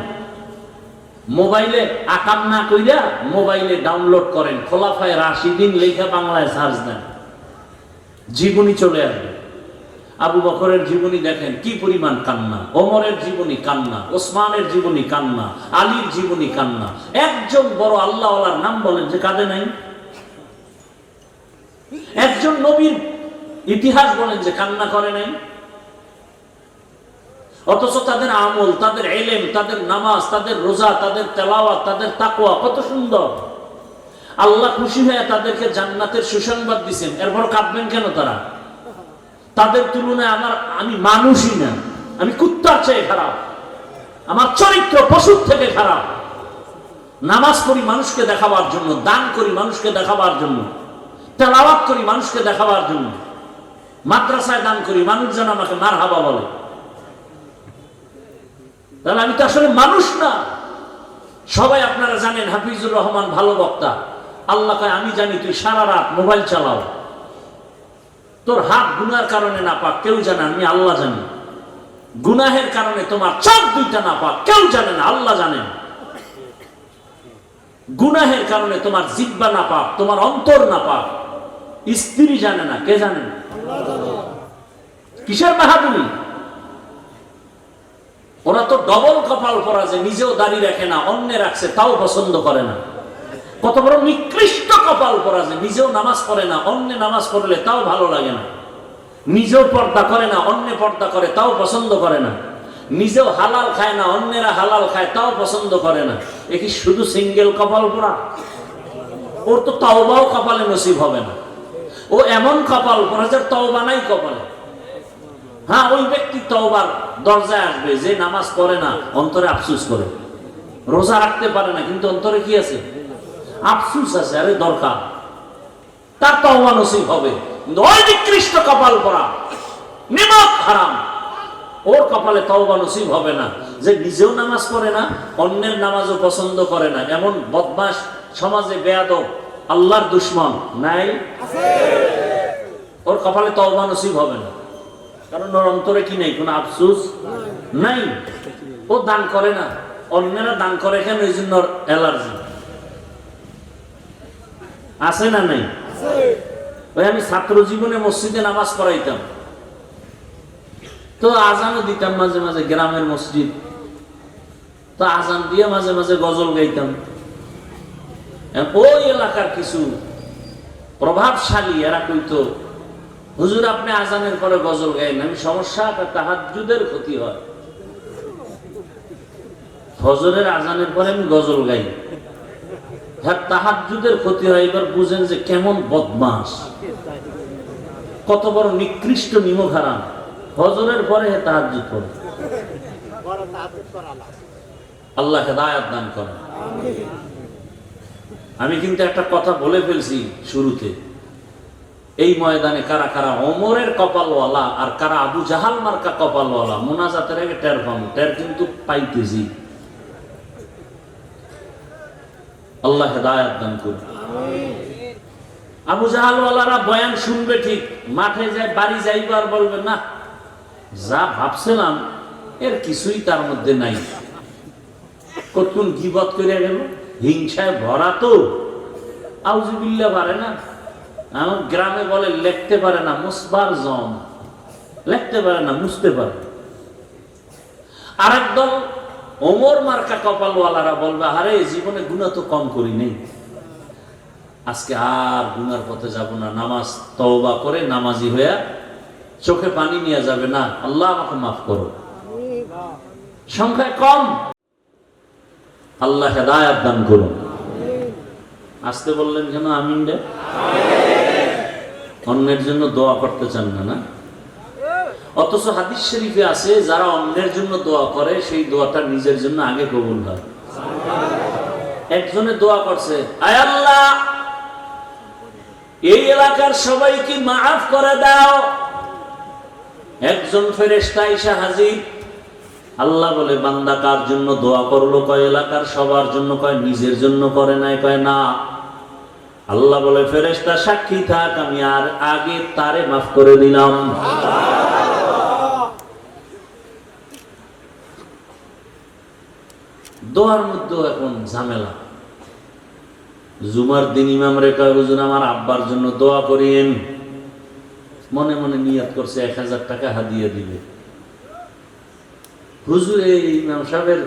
মোবাইলে আকাম না কইরা মোবাইলে ডাউনলোড করেন, খোলাফায়ে রাশিদিন লেখা বাংলায় সার্চ দেন, জীবনী চলে আসবে। আবু বকরের জীবনী দেখেন, কি পরিমাণ কান্না। ওমরের জীবনী কান্না, ওসমানের জীবনী কান্না, আলীর জীবনী কান্না। একজন বড় আল্লাহওয়ালার নাম বলেন যে কাঁদে নাই? একজন নবীর ইতিহাস বলেন যে কান্না করে নাই? অথচ তাদের আমল, তাদের ইলম, তাদের নামাজ, তাদের রোজা, তাদের তেলাওয়াত, তাদের তাকওয়া কত সুন্দর। আল্লাহ খুশি হয়ে তাদেরকে জান্নাতের সুসংবাদ দিবেন, এরপর কাঁদবেন কেন তারা? তাদের তুলনায় আমি মানুষই না, আমি কুত্তার চেয়ে খারাপ, আমার চরিত্র পশুর থেকে খারাপ। নামাজ পড়ি মানুষকে দেখাবার জন্য, দান করি মানুষকে দেখাবার জন্য, তেলাওয়াত করি মানুষকে দেখাবার জন্য, মাদ্রাসায় দান করি মানুষ যেন আমাকে মারহাবা বলে। তাহলে আমি তো আসলে মানুষ না। সবাই আপনারা জানেন হাফিজুর রহমান ভালো বক্তা। আল্লাহ কয়, আমি জানি তুই সারা রাত মোবাইল চালাও, তোর হাত গুনার কারণে না পাক কেউ জানে, আমি আল্লাহ জানি। গুনাহের কারণে তোমার চোখ দুইটা না পাক কেউ জানে না, আল্লাহ জানেন। গুনাহের কারণে তোমার জিহ্বা না পাক, তোমার অন্তর না পাক স্ত্রী জানে না, কে জানে? কিসের বাহাদুরি? ওরা তো ডবল কপাল পরা, যে নিজেও দাড়ি রাখে না, অন্য রাখছে তাও পছন্দ করে না। কত বড় নিকৃষ্ট কপাল পরা, যে নিজেও নামাজ পড়ে না, অন্য নামাজ পড়লে তাও ভালো লাগে না। নিজেও পর্দা করে না, অন্য পর্দা করে তাও পছন্দ করে না। নিজেও হালাল খায় না, অন্যেরা হালাল খায় তাও পছন্দ করে না। এ কি শুধু সিঙ্গেল কপাল পরা? ওর তো তওবাও কপালে নসিব হবে না। ও এমন কপাল পরা যার তওবা নাই কপালে। হ্যাঁ, ওই ব্যক্তি তওবার দরজায় আসবে যে নামাজ পড়ে না, অন্তরে আফসোস করে। রোজা রাখতে পারে না, কিন্তু অন্তরে কি আছে? আফসোস আছে। আরে দরকার, তার তওবা নসিব হবে। কিন্তু ওই নিকৃষ্ট কপাল পরা, নিমক হারাম, ওর কপালে তওবা নসিব হবে না। যে নিজেও নামাজ পড়ে না, অন্যের নামাজও পছন্দ করে না, এমন বদমাশ সমাজে বেয়াদব, আল্লাহর দুশমন নাই? ওর কপালে তওবা নসিব হবে না, কারণ ওর অন্তরে কি নেই? কোনো আফসোস নাই। ও দান করে না, অন্যেরা দান করে কেন? এই জন্য অ্যালার্জি আছে না নাই? ওই আমি ছাত্র জীবনে মসজিদে নামাজ পড়াইতাম, তো আজানও দিতাম মাঝে মাঝে, গ্রামের মসজিদ তো আজান দিয়ে মাঝে মাঝে গজল গাইতাম। ওই এলাকার কিছু প্রভাবশালী এরা কইতো, হুজুর আপনি আজানের পরে গজল গাইন। আমি, সমস্যা, তাহাজ্জুদের ক্ষতি হয়। ফজরের আজানের পরে আমি গজল গাই, হ্যাঁ তাহাজ্জুদের ক্ষতি হয়। এবার বুঝেন যে কেমন বদমাস, কত বড় নিকৃষ্ট নিমক হারাম। ফজরের পরে তাহাজ্জুদ পড়ে। আল্লাহ হেদায়েত দান করেন। আমি কিন্তু একটা কথা বলে ফেলছি শুরুতে, এই ময়দানে কারা কারা ওমরের কপালওয়ালা আর কারা আবু জাহাল মার্কা কপালওয়ালা, মোনাজাতের আগে টের পাবো, টের কিন্তু পাইতেছি। আল্লাহ হেদায়েত দান করুন। আবু জাহালওয়ালারা বয়ান শুনবে ঠিক, মাঠে যায় বাড়ি যাইবার বলবে না, যা ভাবছিলাম এর কিছুই তার মধ্যে নাই। কতক্ষণ গীবত করে গেল, হিংসায় ভরা তো, আউযুবিল্লাহ পারে না। আমার গ্রামে বলে লিখতে পারে না, মুসবার জম, লিখতে পারে না, মুছতে পারে। আরেক দল ওমর মার্কা কপালওয়ালারা বলবে, আরে জীবনে গুনাহ তো কম করি নেই, আজকে আর গুনার পথে যাব না, নামাজ তওবা করে নামাজি হয়ে চোখে পানি নিয়ে যাবে না, আল্লাহ আমাকে মাফ করো। সংখ্যায় কম, আল্লাহ হেদায়েত দান করুন। আসতে বললেন কেন? আমিন রে। অন্যের জন্য দোয়া করতে চান না, না? অথচ হাদিস শরীফে আছে যারা অন্যের জন্য দোয়া করে সেই দোয়াটা নিজের জন্য আগে কবুল হয়। একজনে দোয়া করছে, আয় আল্লাহ এই এলাকার সবাইকে মাফ করে দাও। একজন ফেরেশতা এসে হাজির। আল্লাহ বলে, বান্দা কার জন্য দোয়া করলো? কয় এলাকার সবার জন্য। কয় নিজের জন্য করে নাই? কয় না। আল্লাহ বলে, ফেরেশতা সাক্ষী থাক, আমি আর আগে তারে মাফ করে দিলাম। দোয়ার মধ্যে এখন ঝামেলা। জুমার দিন ইমাম রেখা হুজুর আমার আব্বার জন্য দোয়া করিয়েন। মনে মনে নিয়ত করছে 1000 টাকা হাদিয়া দিবে। হুজুর এই ইমাম সাহেবের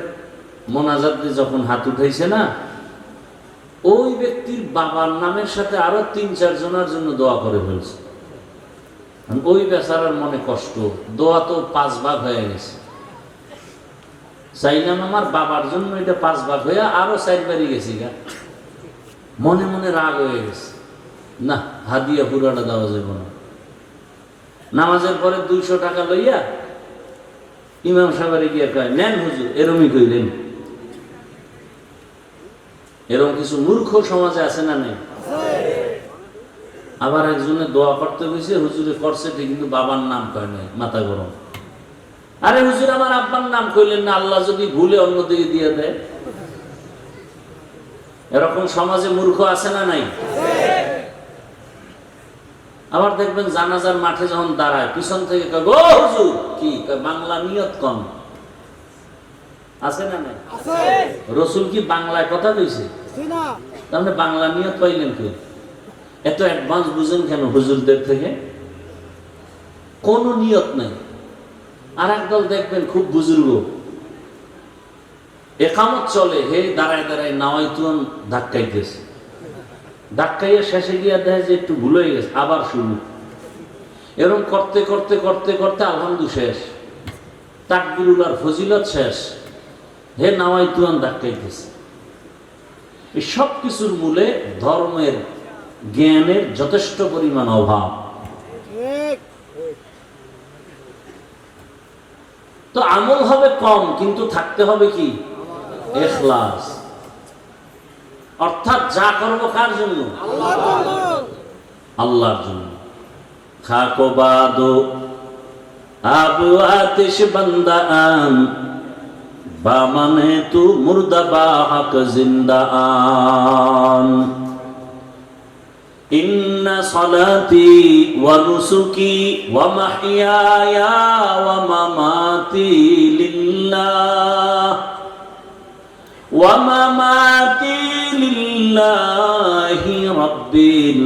মোনাজাত দিয়ে যখন হাত উঠাইছে না, ওই ব্যক্তির বাবার নামের সাথে আরো 3-4 জনের জন্য দোয়া করে ফেলছে। ওই বেচারার মনে কষ্ট, দোয়া তো 5 ভাগ হয়ে গেছে। চাইলাম আমার বাবার জন্য, এটা 5 ভাগ হয়ে আরো 4 বারই গেছি গা। মনে মনে রাগ হয়ে গেছে, না হাদিয়া পুরাটা দেওয়া যাবে না। নামাজের পরে 200 টাকা লইয়া ইমাম সাহেবের গিয়ে কয়, নেন হুজুর। এরমই কইলেন। এরকম কিছু মূর্খ সমাজে আছে না নেই? আবার একজনে দোয়া করতে গেছে, হুজুরে করছে ঠিক কিন্তু বাবার নাম কয় নাই, মাথা গরম। আরে হুজুর আমার আব্বার নাম কইলেন না, আল্লাহ যদি ভুলে অন্যদিকে দিয়ে দেয়। এরকম সমাজে মূর্খ আছে না নাই? আবার দেখবেন জানাজার মাঠে যখন দাঁড়ায়, পিছন থেকে কয়, ও হুজুর কি বাংলা নিয়ত কম আছে না নাই? রসুল কি বাংলায় কথা কইছে? তাহলে বাংলা নিয়ত পাইলেন কি? এত অ্যাডভান্স বুঝেন কেন হুজুরদের থেকে? কোন নিয়ত নাই। আর একদল দেখবেন খুব বুজুর্গ, একামত চলে, হে দাঁড়ায় দাঁড়ায় নাওয়াইতুন ধাক্কাইতেছে। ধাক্কাইয়া শেষে গিয়া দেখে যে একটু ভুল হয়ে গেছে, আবার শুরু। এরকম করতে করতে করতে করতে আলহামদুলিল্লাহ শেষ, তাকবীরুল আর ফজিলত শেষ, হে নাওয়াইতুন ধাক্কাইতেছে। এই সব কিছুর মূলে ধর্মের জ্ঞানের যথেষ্ট পরিমাণ অভাব। তো আমল হবে কম, কিন্তু থাকতে হবে কি? ইখলাস। অর্থাৎ যা করবো কার জন্য? আল্লাহর জন্য। খাকো বাদো আবু আতিশ বান্দা আন, বা মানে তু মুর্দা বা হক জিন্দা আন। ইন্না সালাতি ওয়া নুসুকি ওয়া মাহইয়ায়া ওয়া মামাতি লিল্লাহ ওয়া মামাতি লিল্লাহি রাব্বিল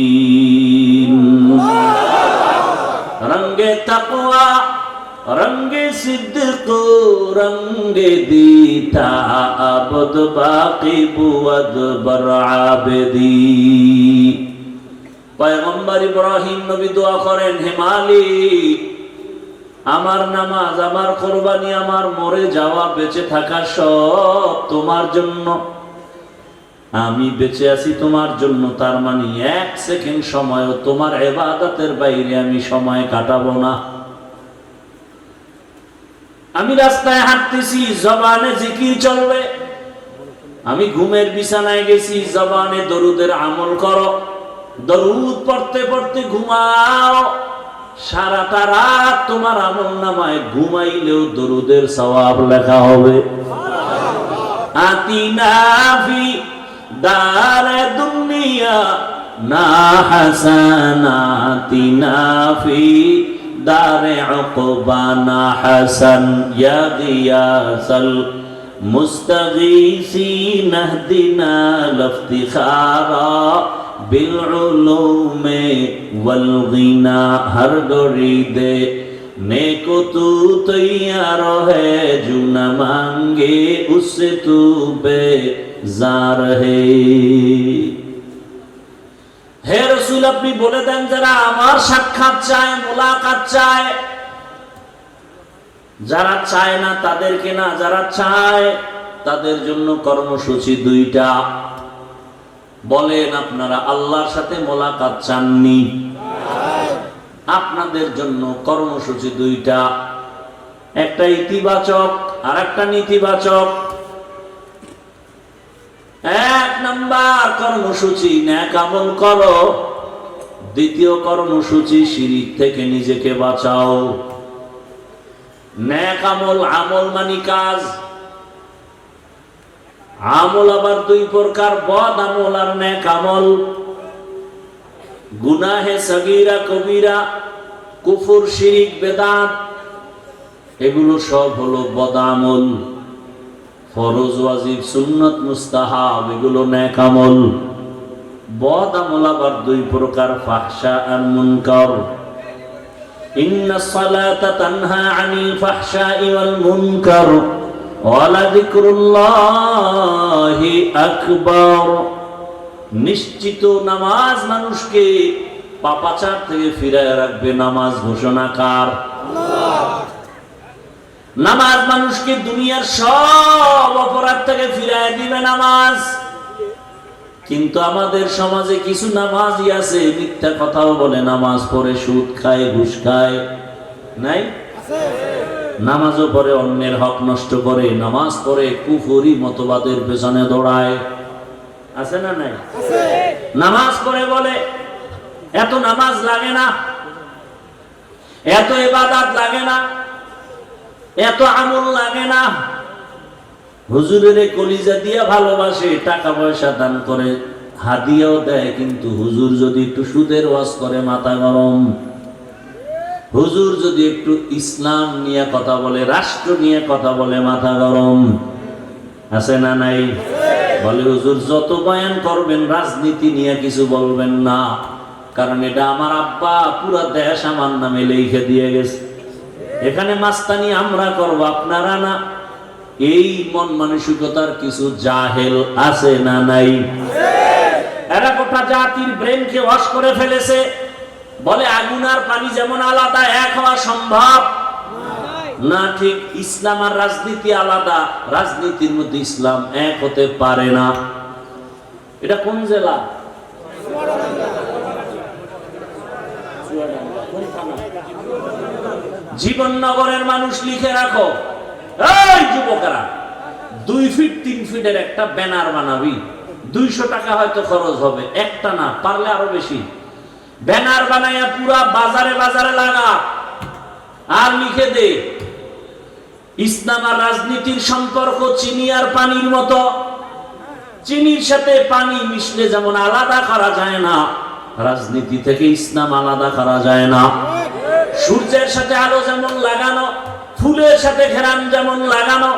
আলামিন। রঙ্গে তাকওয়া রঙ্গে সিদ্দিক রঙ্গে দীতা আবদ বাকি বুয়াদ বরআবেদি। পয়গম্বর ইব্রাহিম নবী দোয়া করেন, হে মালিক আমার নামাজ, আমার কুরবানি, আমার মরে যাওয়া, বেঁচে থাকা সব তোমার জন্য। আমি বেঁচে আছি তোমার জন্য, তার মানে 1 সেকেন্ড সময়ও তোমার ইবাদতের বাইরে আমি সময় কাটাবো না। আমি রাস্তায় হাঁটতেছি, জবানে জিকির চলবে। আমি ঘুমের বিছানায় গেছি, জবানে দরুদের আমল করো। দরুদ পড়তে পড়তে ঘুমাও, সারাটা রাত তোমার আমল নামায় ঘুমাইলেও দরুদের সওয়াব লেখা হবে। আতিনা ফি দারে দুনিয়া না হাসানাতিনা ফি দারে উকবানা হাসান। ইয়া গিয়াসাল মুস্তাগীসিন ইহদিনা লিফতিখারা বিল উলুমে ওয়াল গিনা। হর গরিদে নেকো তু তৈয়ার হে, জু না মাঙ্গে উসসে তু বেজার হে। হে রাসূল, আপনি বলে দেন যারা আমার সাক্ষাৎ চায়, মোলাকাত চায়, যারা চায় না তাদেরকে না, যারা চায় তাদের জন্য কর্মসূচি দুইটা। বলেন আপনারা আল্লাহর সাথে মোলাকাত চাননি? আপনাদের জন্য কর্মসূচি দুইটা, একটা ইতিবাচক আর একটা নেতিবাচক। এক নাম্বার কর্মসূচি নেক আমল করো, দ্বিতীয় কর্মসূচি শিরিক থেকে নিজেকে বাঁচাও। নেক আমল, আমল মানে কাজ। আমল আবার দুই প্রকার, বদ আমল আর নেক আমল। গুনাহে সগীরা কবিরা, কুফর শিরিক বেদাত, এগুলো সব হলো বদ আমল। ফরজ ওয়াজিব সুন্নাত মুস্তাহাব এগুলো নেক আমল। বদ আমল আবার দুই প্রকার, ফাহশা আর মুনকার। ইন্নাস সালাতা তানহা আনিল ফাহশাই ওয়াল মুনকার ওয়া লাযিকরুল্লাহি আকবার। নিশ্চিত নামাজ মানুষকে পাপাচার থেকে ফিরায় রাখবে। নামাজ ঘোষণা কার? নামাজ মানুষকে দুনিয়ার সব অপরাধ থেকে ফিরায় দিবে নামাজ। কিন্তু আমাদের সমাজে কিছু নামাজি আছে মিথ্যা কথাও বলে, নামাজ পড়ে সুদ খায়, ঘুষ খায়, নাই? নামাজও পড়ে অন্যের হক নষ্ট করে, নামাজ পড়ে কুফরি মতবাদের পেছনে দৌড়ায়, আছে না নাই? নামাজ পড়ে বলে এত নামাজ লাগে না, এত ইবাদত লাগে না, এত আমল লাগে না। হুজুরের কলিজা দিয়া ভালোবাসে, টাকা পয়সা দান করে, হাদিয়াও দেয়, কিন্তু হুজুর যদি একটু সুদের ওয়াজ করে মাথা গরম। হুজুর যদি একটু ইসলাম নিয়ে কথা বলে, রাষ্ট্র নিয়ে কথা বলে, মাথা গরম, আছে না নাই? বলে হুজুর যত বয়ান করবেন রাজনীতি নিয়ে কিছু বলবেন না, কারণ এটা আমার আব্বা পুরা দেশ আমার নামে লিখে দিয়ে গেছে, এখানে মাস্তানি আমরা করব, আপনারা না। এই মন মানসিকতার কিছু জাহেল আছে না নাই? এরা গোটা জাতির ব্রেনকে ওয়াশ করে ফেলেছে। বলে আগুন আর পানি যেমন আলাদা, এক হওয়া সম্ভব না। ঠিক ইসলাম আর রাজনীতি আলাদা, রাজনীতির মধ্যে ইসলাম এক হতে পারে না। এটা কোন জেলা? জীবননগরের মানুষ লিখে রাখো, এই যুবকেরা 2 ফিট 3 ফিটের একটা ব্যানার বানাবি, 200 টাকা হয়তো খরচ হবে, একটা না পারলে আরো বেশি। ব্যানার বানাইয়া পুরা বাজারে বাজারে লাগা, আর লিখে দে ইসলাম আর রাজনীতির সম্পর্ক চিনি আর পানির মতো। চিনির সাথে পানি মিশলে যেমন আলাদা করা যায় না, রাজনীতি থেকে ইসলাম আলাদা করা যায় না। সূর্যের সাথে আলো যেমন লাগানো, ফুলের সাথে ঘেরান যেমন লাগানো,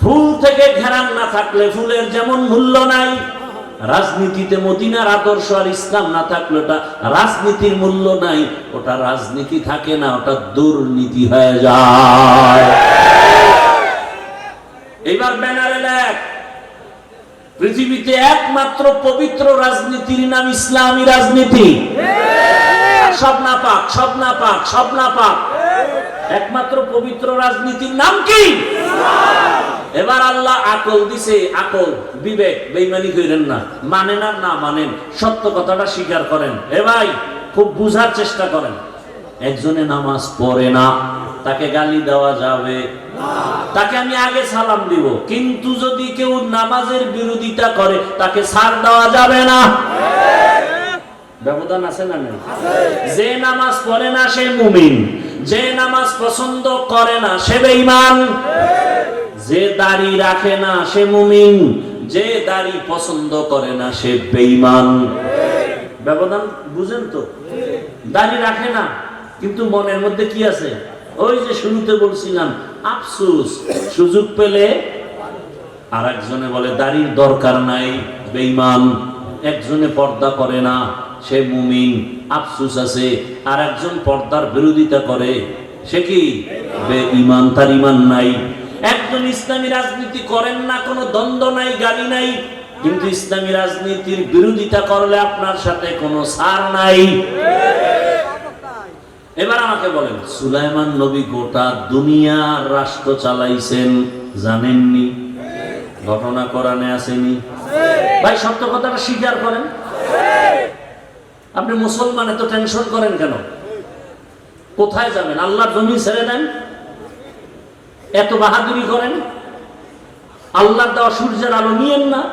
ফুল থেকে ঘেরান না থাকলে ফুলের যেমন মূল্য নাই, রাজনীতিতে মদিনার আদর্শ আর ইসলাম না থাকলে ওটা রাজনীতির মূল্য নাই, ওটা রাজনীতি থাকে না, ওটা দুর্নীতি হয়ে যায়। এবার ব্যানারে লেখ, পৃথিবীতে একমাত্র পবিত্র রাজনীতির নাম ইসলামী রাজনীতি। সব না পাক, সব না পাক, সব না পাক, একমাত্র পবিত্র রাজনীতির নাম কি? এবার আল্লাহ আকল দিছে, আকল বিবেক, বেঈমানি করেন না, মানেন আর না মানেন, সত্য কথাটা স্বীকার করেন। এ ভাই খুব বুঝার চেষ্টা করেন। একজনে নামাজ পড়ে না, তাকে গালি দেওয়া যাবে না, তাকে আমি আগে সালাম দিব, কিন্তু যদি কেউ নামাজের বিরোধিতা করে তাকে ছাড় দেওয়া যাবে না। ব্যবধান আছে না নাই? যে নামাজ পড়ে না সে মুমিন, যে নামাজ পছন্দ করে না সে বেঈমান, যে দাড়ি রাখে না সে মুমিন, যে দাড়ি পছন্দ করে না সে বেঈমান। ব্যবধান বুঝেন তো? দাড়ি রাখে না কিন্তু মনের মধ্যে কি আছে? ওই যে শুরুতে বলছিলাম আফসোস, সুযোগ পেলে আর একজনে বলে দাড়ির দরকার নাই, বেঈমান। একজনে পর্দা করে না, সে মুমিন, আফসোস আছে। আর একজন পর্দার বিরোধিতা করে, সে কি? বেঈমান, তার ঈমান নাই। একজন ইসলামী রাজনীতি করেন না, কোনো দ্বন্দ্ব নাই, গালি নাই, কিন্তু ইসলামী রাজনীতির বিরোধিতা করলে আপনার সাথে কোনো ছাড় নাই। এবার আমাকে বলেন, সুলাইমান নবী গোটা দুনিয়ার রাষ্ট্র চালাইছেন, জানেননি? ঘটনা কোরআনে আসেনি? ভাই সত্য কথাটা স্বীকার করেন। আপনি মুসলমান এত টেনশন করেন কেন? কোথায় যাবেন? আল্লাহর জমিন ছেড়ে দেন, এত বাহাদুরি করেন? আল্লাহর দেওয়া সূর্যের আলো নিয়েন না?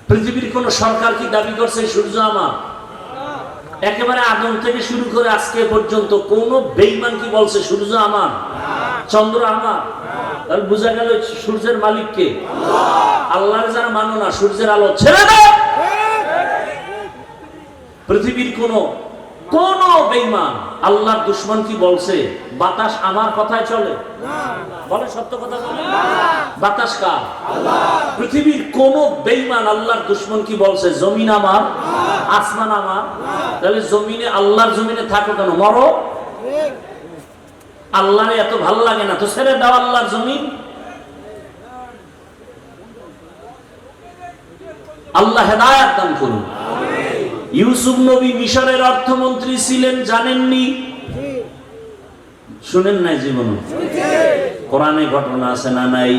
পৃথিবীর কোন সরকার কি দাবি করছে সূর্য আমার? একেবারে আদম থেকে শুরু করে আজকে পর্যন্ত কোন বেঈমান কি বলছে সূর্য আমার, চন্দ্র আমার? তাহলে বোঝা গেল সূর্যের মালিক কে? আল্লাহর যারা মানো না, সূর্যের আলো ছেড়ে দাও। পৃথিবীর কোন বেঈমান আল্লাহর দুশমন কি বলছে বাতাস আমার কথায় চলে? বলে সত্য কথা বলে। বাতাস কার? পৃথিবীর কোন বেঈমান আল্লাহর দুশমন কি বলছে জমিন আমার, আসমান আমার? তাহলে জমিনে, আল্লাহর জমিনে থাকো কেন? মরো। আল্লাহরে এত ভালো লাগে না তো ছেড়ে দাও আল্লাহর জমিন। আল্লাহ হেদায়েত দান করুন। ইউসুফ নবী মিশরের অর্থমন্ত্রী ছিলেন, জানেননি? শুনেন নাই জীবনে? কোরআনে ঘটনা আছে না নাই?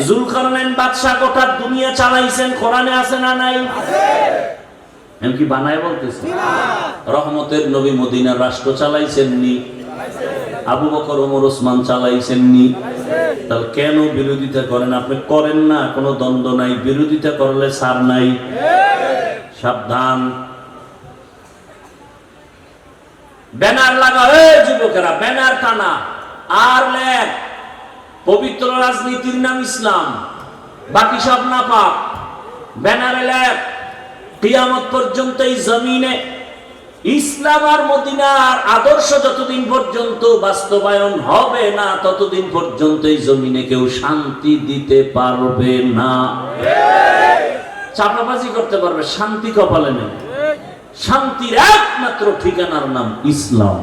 জুলকারনাইন বাদশা গোটা দুনিয়া চালাইছেন, কোরআনে আছে না নাই? এমনকি বানায় বলতেছে। রহমতের নবী মদিনার রাষ্ট্র চালাইছেননি? আবু বকর ওমর ওসমান চালাইছেননি? তাহলে কেন বিরোধিতা করেন? আপনি করেন না, কোনো দ্বন্দ্ব নাই। বিরোধিতা করলে ছাড় নাই। সাবধান। ব্যানার লাগা, যুবকেরা ব্যানার টানা আর লেখ পবিত্র রাজনীতির নাম ইসলাম, বাকি সব নাপাক। ব্যানারে লেখ কিয়ামত পর্যন্ত এই জমিনে ইসলাম আর মদিনার আদর্শ যতদিন পর্যন্ত বাস্তবায়ন হবে না, ততদিন পর্যন্ত এই জমিনে কেউ শান্তি দিতে পারবে না। চাপাবাজি করতে পারবে, শান্তি কপালে নেই। শান্তির একমাত্র ঠিকানার নাম ইসলাম।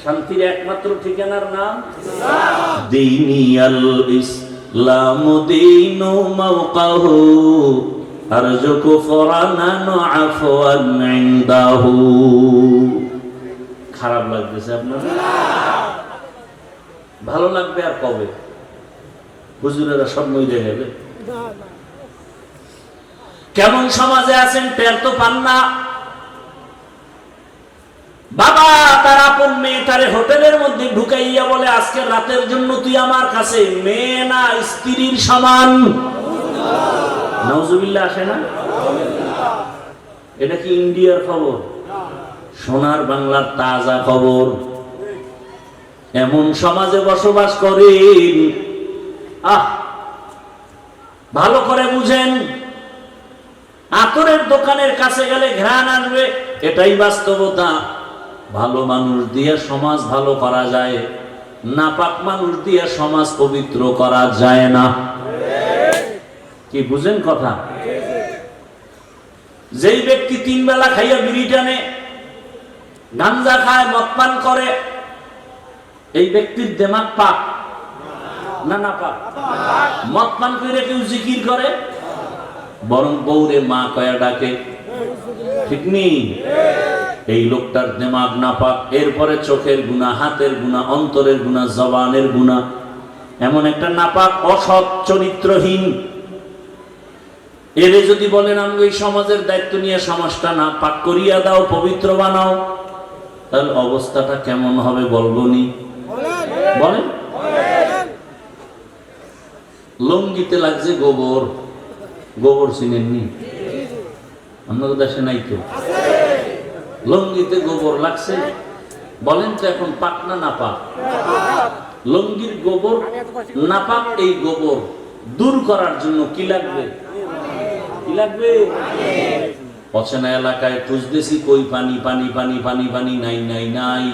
শান্তির একমাত্র ঠিকানার নাম দীনিয়াল ইসলাম দীনু মাওকাহু আরজুকু ফরানান আফওয়ান ইনদাহু। খারাপ লাগতেছে আপনার? ভালো লাগবে আর কবে? হুজুরেরা সব মইরে গেলে। কেমন সমাজে আছেন টের তো পান না। বাবা তার আপন মেয়েটারে হোটেলের মধ্যে ঢুকাইয়া বলে আজকে রাতের জন্য তুই আমার কাছে, মেয়ে না স্ত্রীর সমান। নাউজুবিল্লাহ আসে না? এটা কি ইন্ডিয়ার খবর? সোনার বাংলার তাজা খবর। এমন সমাজে বসবাস করেন। ভালো করে বুঝেন, আতরের দোকানের কাছে গেলে ঘ্রাণ আসবে, এটাই বাস্তবতা। ভালো মানুষ দিয়ে সমাজ ভালো করা যায়, নাপাক মানুষ দিয়ে সমাজ পবিত্র করা যায় না। কি বুঝেন কথা? যেই ব্যক্তি 3 বেলা খাইয়া বিড়ি টানে, গাঞ্জা খায়, মদ পান করে, এই ব্যক্তির দিমাগ পাক না না পাক? মদ পান করে কেউ জিকির করে, বরং বউরে মা কয়া ডাকে, ঠিক নেই? এই লোকটার দিমাগ নাপাক। এরপরে চোখের গুনাহ, হাতের গুনাহ, অন্তরের গুনাহ, জবানের গুনাহ। এমন একটা নাপাক, অসৎ, চরিত্রহীন। এরে যদি বলেন আমি এই সমাজের দায়িত্ব নিয়ে সমাজটা না পাক করিয়া দাও, পবিত্র বানাও, তাহলে অবস্থাটা কেমন হবে বলবো নি? বলেন। লঙ্গিতে লাগছে গোবর। গোবর চিনেননি? আপনাদের দেশে নাই তো? লঙ্গিতে গোবর লাগছে, বলেন তো এখন পাক না নাপাক? লঙ্গির গোবর নাপাক। এই গোবর দূর করার জন্য কি লাগবে? কি লাগবে? অচেনা এলাকায় খুঁজতেছি, কই পানি পানি পানি পানি পানি, নাই নাই নাই।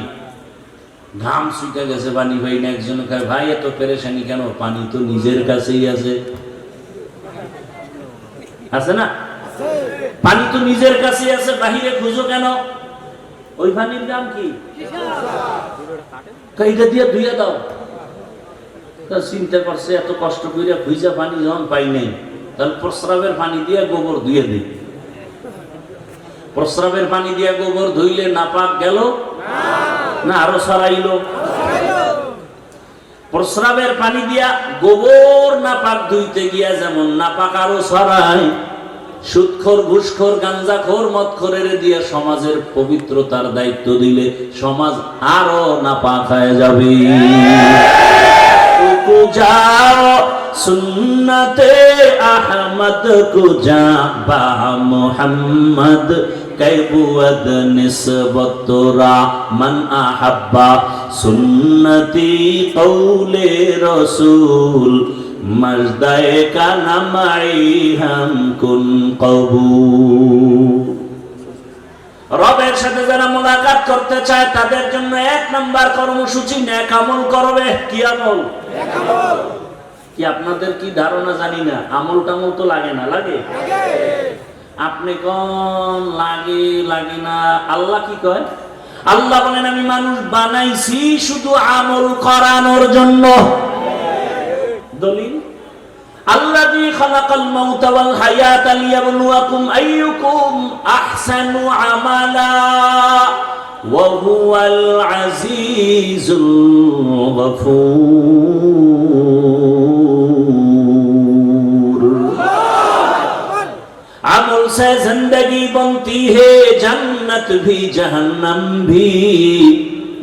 ঘাম শুকে গেছে, পানি ভাই না। একজন কয় ভাই এত পেরেশানি কেন? পানি তো নিজের কাছেই আছে। আছে না? পানি তো নিজের কাছেই আছে, বাহিরে খুঁজো কেন? ওই পানির দাম কি? এটা দিয়ে ধুয়ে দাও। তা চিন্তা করছে এত কষ্ট করে খুঁজা পানি যখন পাই নাই, তাহলে প্রস্রাবের পানি দিয়ে গোবর ধুয়ে দিই। প্রস্রাবের পানি দিয়ে গোবর ধুইলে নাপাক গেল না আরো ছড়াইলো? প্রস্রাবের পানি দিয়া গোবর নাপাক ধুইতে গিয়া যেমন নাপাক আরো ছড়ায়, সুদখোর, ঘুষখোর, গাঞ্জাখোর, মদখোরের দিয়ে সমাজের পবিত্রতার দায়িত্ব দিলে সমাজ আরো নাপাক হয়ে যাবে। যাও সুন্নতে আহমদ কুজা বা মুহাম্মদ কৈবুদ নিসবতরা মান আহাব্বা সুন্নতি কৌলে রসুল মজদায়ে কা নামাই হাম কুন কবুল। রবের সাথে যারা মুলাকাত করতে চায় তাদের জন্য 1 নাম্বার কর্মসূচি নেক আমল করবে। কি আমল? কি আপনাদের কি ধারণা জানি না, আমল টামল তো লাগে না? লাগে। আপনি কোন লাগে লাগে না? আল্লাহ কি কয়? আল্লাহ বলেন আমি মানুষ বানাইছি শুধু আমল করানোর জন্য। দলিল আল্লাযী খালাকাল মাউতা ওয়াল হায়াতা লিয়াবলুয়াকুম আইয়ুকুম আহসানু আমালা ওয়া হুয়াল আজিজুল গফুর। अमल से जिंदगी बनती है, जन्नत भी जहन्नम भी।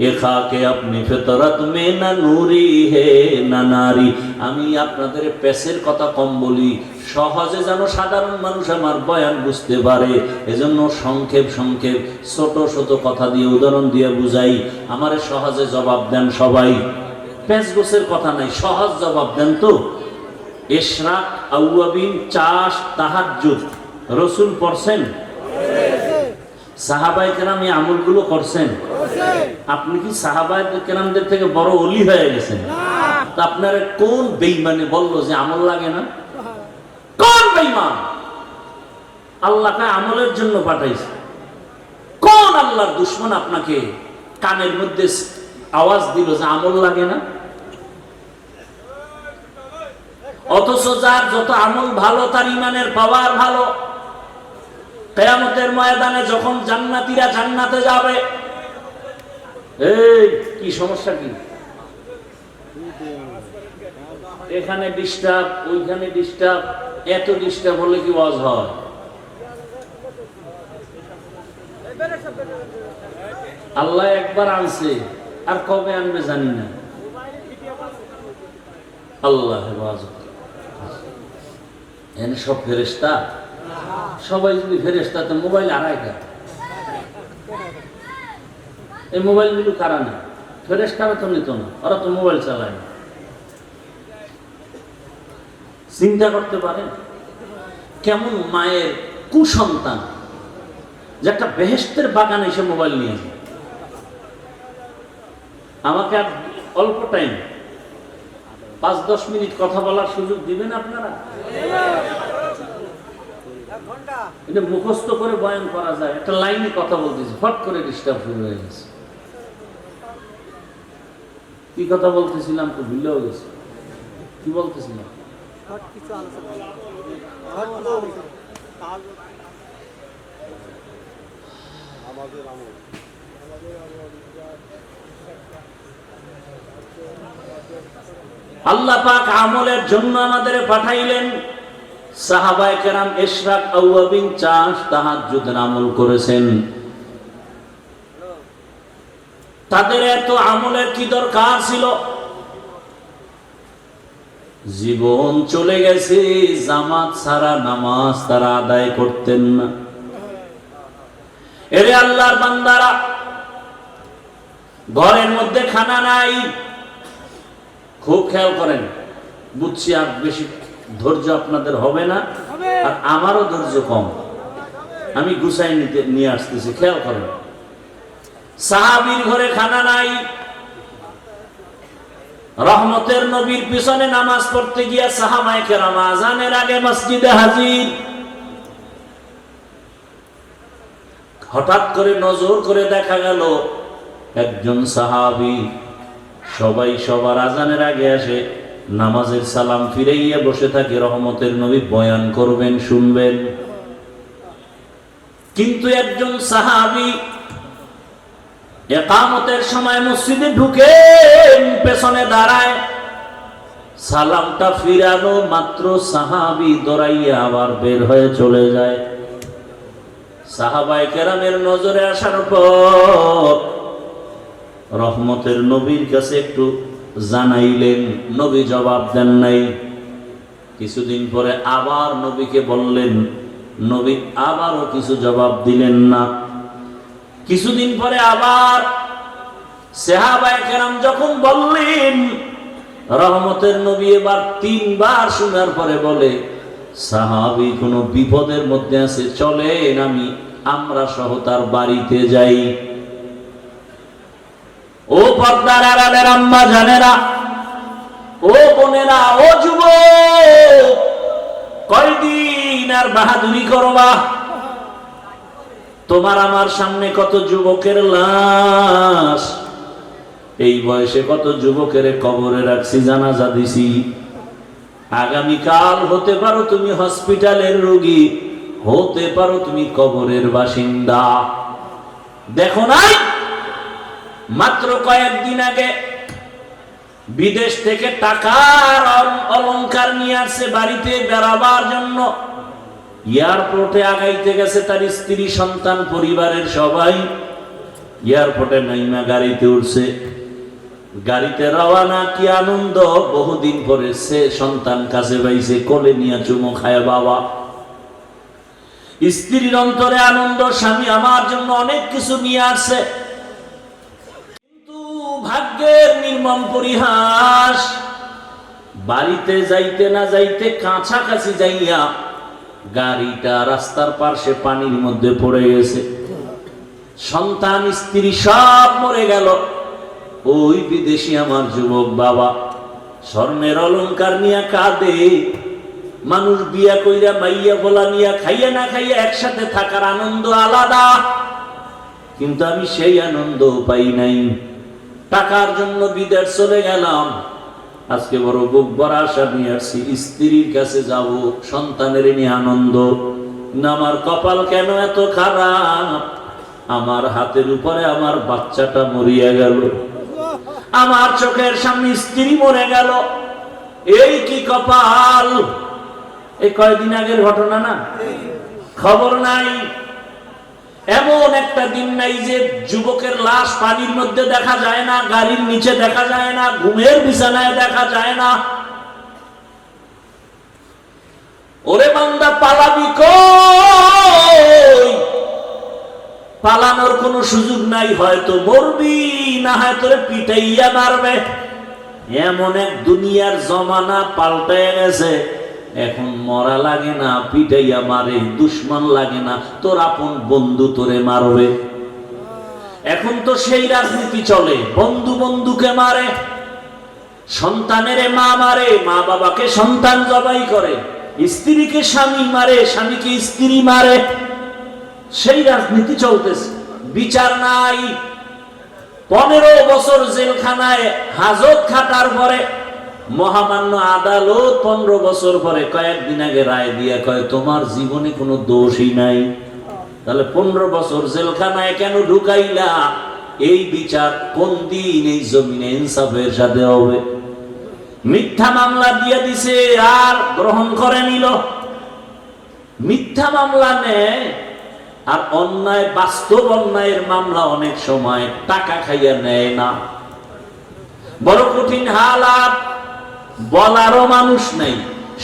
ये खाके अपनी फितरत में न नूरी है न नारी। আমি আপনাদের পেশের কথা কম বলি, সহজে যেন সাধারণ মানুষ আমার বয়ান বুঝতে পারে, এজন্য সংক্ষেপ সংক্ষেপ ছোট ছোট কথা দিয়ে উদাহরণ দিয়ে বুঝাই। আমারে সহজে জবাব দেন সবাই, পেশ গোছের কথা নাই, সহজ জবাব দেন তো। ইশরাক, আউয়াবিন, চাষ, তাহাজ্জুদ রসুল পড়ছেন? সাহাবায়ে কেরাম এই আমলগুলো করছেন? আপনি কি সাহাবায়ে কেরামদের থেকে বড় ওলি হয়ে গেছেন? তা আপনার কোন বেঈমানে বললো যে আমল লাগে না? কোন বেঈমান? আল্লাহকে আমলের জন্য পাঠাইছে। কোন আল্লাহর দুশমন আপনাকে কানের মধ্যে আওয়াজ দিল যে আমল লাগে না? অথচ যার যত আমল ভালো তার ইমানের পাওয়ার ভালো। কিয়ামতের ময়দানে যখন জান্নাতীরা জান্নাতে যাবে, এই কি সমস্যা কি? এখানে ডিস্টার্ব, ওইখানে ডিস্টার্ব, এত ডিস্টার্ব হলে কি ওয়াজ হয়? আল্লাহ একবার আনছে, আর কবে আনবে জানি না। আল্লাহ হেফাজত। এখানে সব ফেরেশতা, সবাই যদি ফেরেশতা তো মোবাইল আড়াইটা, এই মোবাইলগুলো কারা না? ফেরেশতারা তো নিত না, ওরা তো মোবাইল চালায় না। চিন্তা করতে পারেন কেমন মায়ের কুসন্তান যে একটা বেহেশতের বাগানে এসে মোবাইল নিয়ে যায়। আমাকে আর অল্প টাইম 5-10 মিনিট কথা বলার সুযোগ দিবেন আপনারা? এটা মুখস্থ করে বয়ান করা যায়, একটা লাইনে কথা বলতেছি, ফট করে ডিস্টার্ব শুরু হয়ে গেছে। কি কথা বলতেছিলাম তো ভুলেও গেছে। কি বলতেছিলাম? আল্লাহ পাক আমলের জন্য আমাদের পাঠাইলেন। সাহাবায়ে কেরাম ইশরাক, আওয়াবিন, চাষ, তাহাজ্জুদের আমল করেছেন। তাদের এত আমলের কি দরকার ছিল? জীবন চলে গেছে, জামাত ছাড়া নামাজ তারা আদায় করতেন না। এরে আল্লাহর বান্দারা, ঘরের মধ্যে খানা নাই, খুব খেয়াল করেন। বুঝছি আর বেশি ধৈর্য আপনাদের হবে না, আর আমারও ধৈর্য কম, আমি গুছাই নিয়ে আসতেছি, খেয়াল করেন। সাহাবীর ঘরে খানা নাই। রহমতের নবীর পিছনে নামাজ পড়তে গিয়া সাহাবায়ে কেরাম আযানের আগে মসজিদে হাজির। হঠাৎ করে নজর করে দেখা গেল একজন সাহাবী সবাই সবার আযানের আগে আসে, নামাজের সালাম ফিরাইয়া বসে থাকে, রহমতের নবী বয়ান করবেন, শুনবেন। কিন্তু একজন সাহাবী ইকামতের সময় মসজিদে ঢুকে পেছনে দাঁড়ায়, সালামটা ফিরানো মাত্র সাহাবী দৌড়াইয়া আবার বের হয়ে চলে যায়। সাহাবায়ে কেরামের নজরে আসার পর রহমতের নবীর কাছে একটু জানাইলেন, নবী জবাব দেন নাই। কিছুদিন পরে আবার নবীকে বললেন, নবী আবারও কিছু জবাব দিলেন না। কিছুদিন পরে আবার সাহাবায়ে কেরাম যখন বললেন, রহমতের নবী এবার 3 বার শোনার পরে বলে, সাহাবী কোনো বিপদের মধ্যে আছে, চলেন আমরা সহ তার বাড়িতে যাই। ও পর্দার আড়ালের আম্মা জানেরা, ও বোনেরা, ও যুবক, কয়দিন আর বাহাদুরি করবা? তোমার আমার সামনে কত যুবকের লাশ, এই বয়সে কত যুবকের কবরে রাখছি, জানাজা দিছি। আগামীকাল হতে পারো তুমি হসপিটালের রোগী, হতে পারো তুমি কবরের বাসিন্দা। দেখো নাই মাত্র কয়েকদিন আগে বিদেশ থেকে টাকার অলংকার নিয়ে আসছে বাড়িতে বেড়াবার জন্য, এয়ারপোর্টে আগাইতে গেছে তার স্ত্রী, সন্তান, পরিবারের সবাই। এয়ারপোর্টে নাইমা গাড়িতে উঠছে, গাড়িতে রওয়ানা, কি আনন্দ! বহুদিন পরে সে সন্তান কাছে পাইছে, কোলে নিয়ে চুমো খায় বাবা। স্ত্রীর অন্তরে আনন্দ, স্বামী আমার জন্য অনেক কিছু নিয়ে আসছে। কিন্তু ভাগ্যের নির্মম পরিহাস, বাড়িতে যাইতে না যাইতে কাছাকাছি যাইয়া গাড়িটা রাস্তার পাশে পানির মধ্যে পড়ে গেছে। সন্তান, স্ত্রী সব মরে গেল। ওই বিদেশি আমার যুবক বাবা স্বর্ণের অলংকার নিয়ে কাঁদে। মানুষ বিয়া কইরা মাইয়া বলা নিয়া খাইয়া না খাইয়া একসাথে থাকার আনন্দ আলাদা, কিন্তু আমি সেই আনন্দ পাই নাই। টাকার জন্য বিদেশ চলে গেলাম, আজকে বড় বুক ভরা আশা নিয়ে আসছি, স্ত্রীর কাছে যাব, সন্তানের নিয়ে আনন্দ। না, আমার কপাল কেন এত খারাপ, আমার হাতের উপরে আমার বাচ্চাটা মরিয়া গেল, আমার চোখের সামনে স্ত্রী মরে গেল, এই কি কপাল! এই কয়েকদিন আগের ঘটনা না, খবর নাই। এমন একটা দিন নাই যে যুবকের লাশ পানির মধ্যে দেখা যায় না, গাড়ির নিচে দেখা যায় না, ঘুমের বিছানায় দেখা যায় না। ওরে বান্দা, পালাবি কই? পালানোর কোনো সুযোগ নাই, হয়তো মরবি, না হয় তোরে পিটাইয়া মারবে। এমন এক দুনিয়ার জমানা পাল্টায় গেছে, এখন মরা লাগে না, পিটাইয়া মারে। দুশ্মন লাগে না, তোর আপন বন্ধু তোরে মারবে। এখন তো সেই রাজনীতি চলে, বন্ধু বন্ধুকে মারে, সন্তানের মা মারে, মা বাবাকে সন্তান জবাই করে, স্ত্রীকে স্বামী মারে, স্বামীকে স্ত্রী মারে। সেই রাজনীতি চলতেছে, বিচার নাই। 15 বছর জেলখানায় হাজত খাটার পরে মহামান্য আদালত 15 বছর পরে কয়েকদিন আগে রায় দিয়া কয়, তোমার জীবনে কোনো দোষই নাই। তাহলে 15 বছর জেলখানায় কেন ঢুকাইলা? এই বিচার কোন দিন এই জমিনে ইনসাফের সাথে হবে? মিথ্যা মামলা দিয়ে দিছে আর গ্রহণ করে নিল। মিথ্যা মামলা নেয় আর অন্যায়, বাস্তব অন্যায়ের মামলা অনেক সময় টাকা খাইয়া নেয় না। বড় কঠিন হালাত, বলারও মানুষ নাই,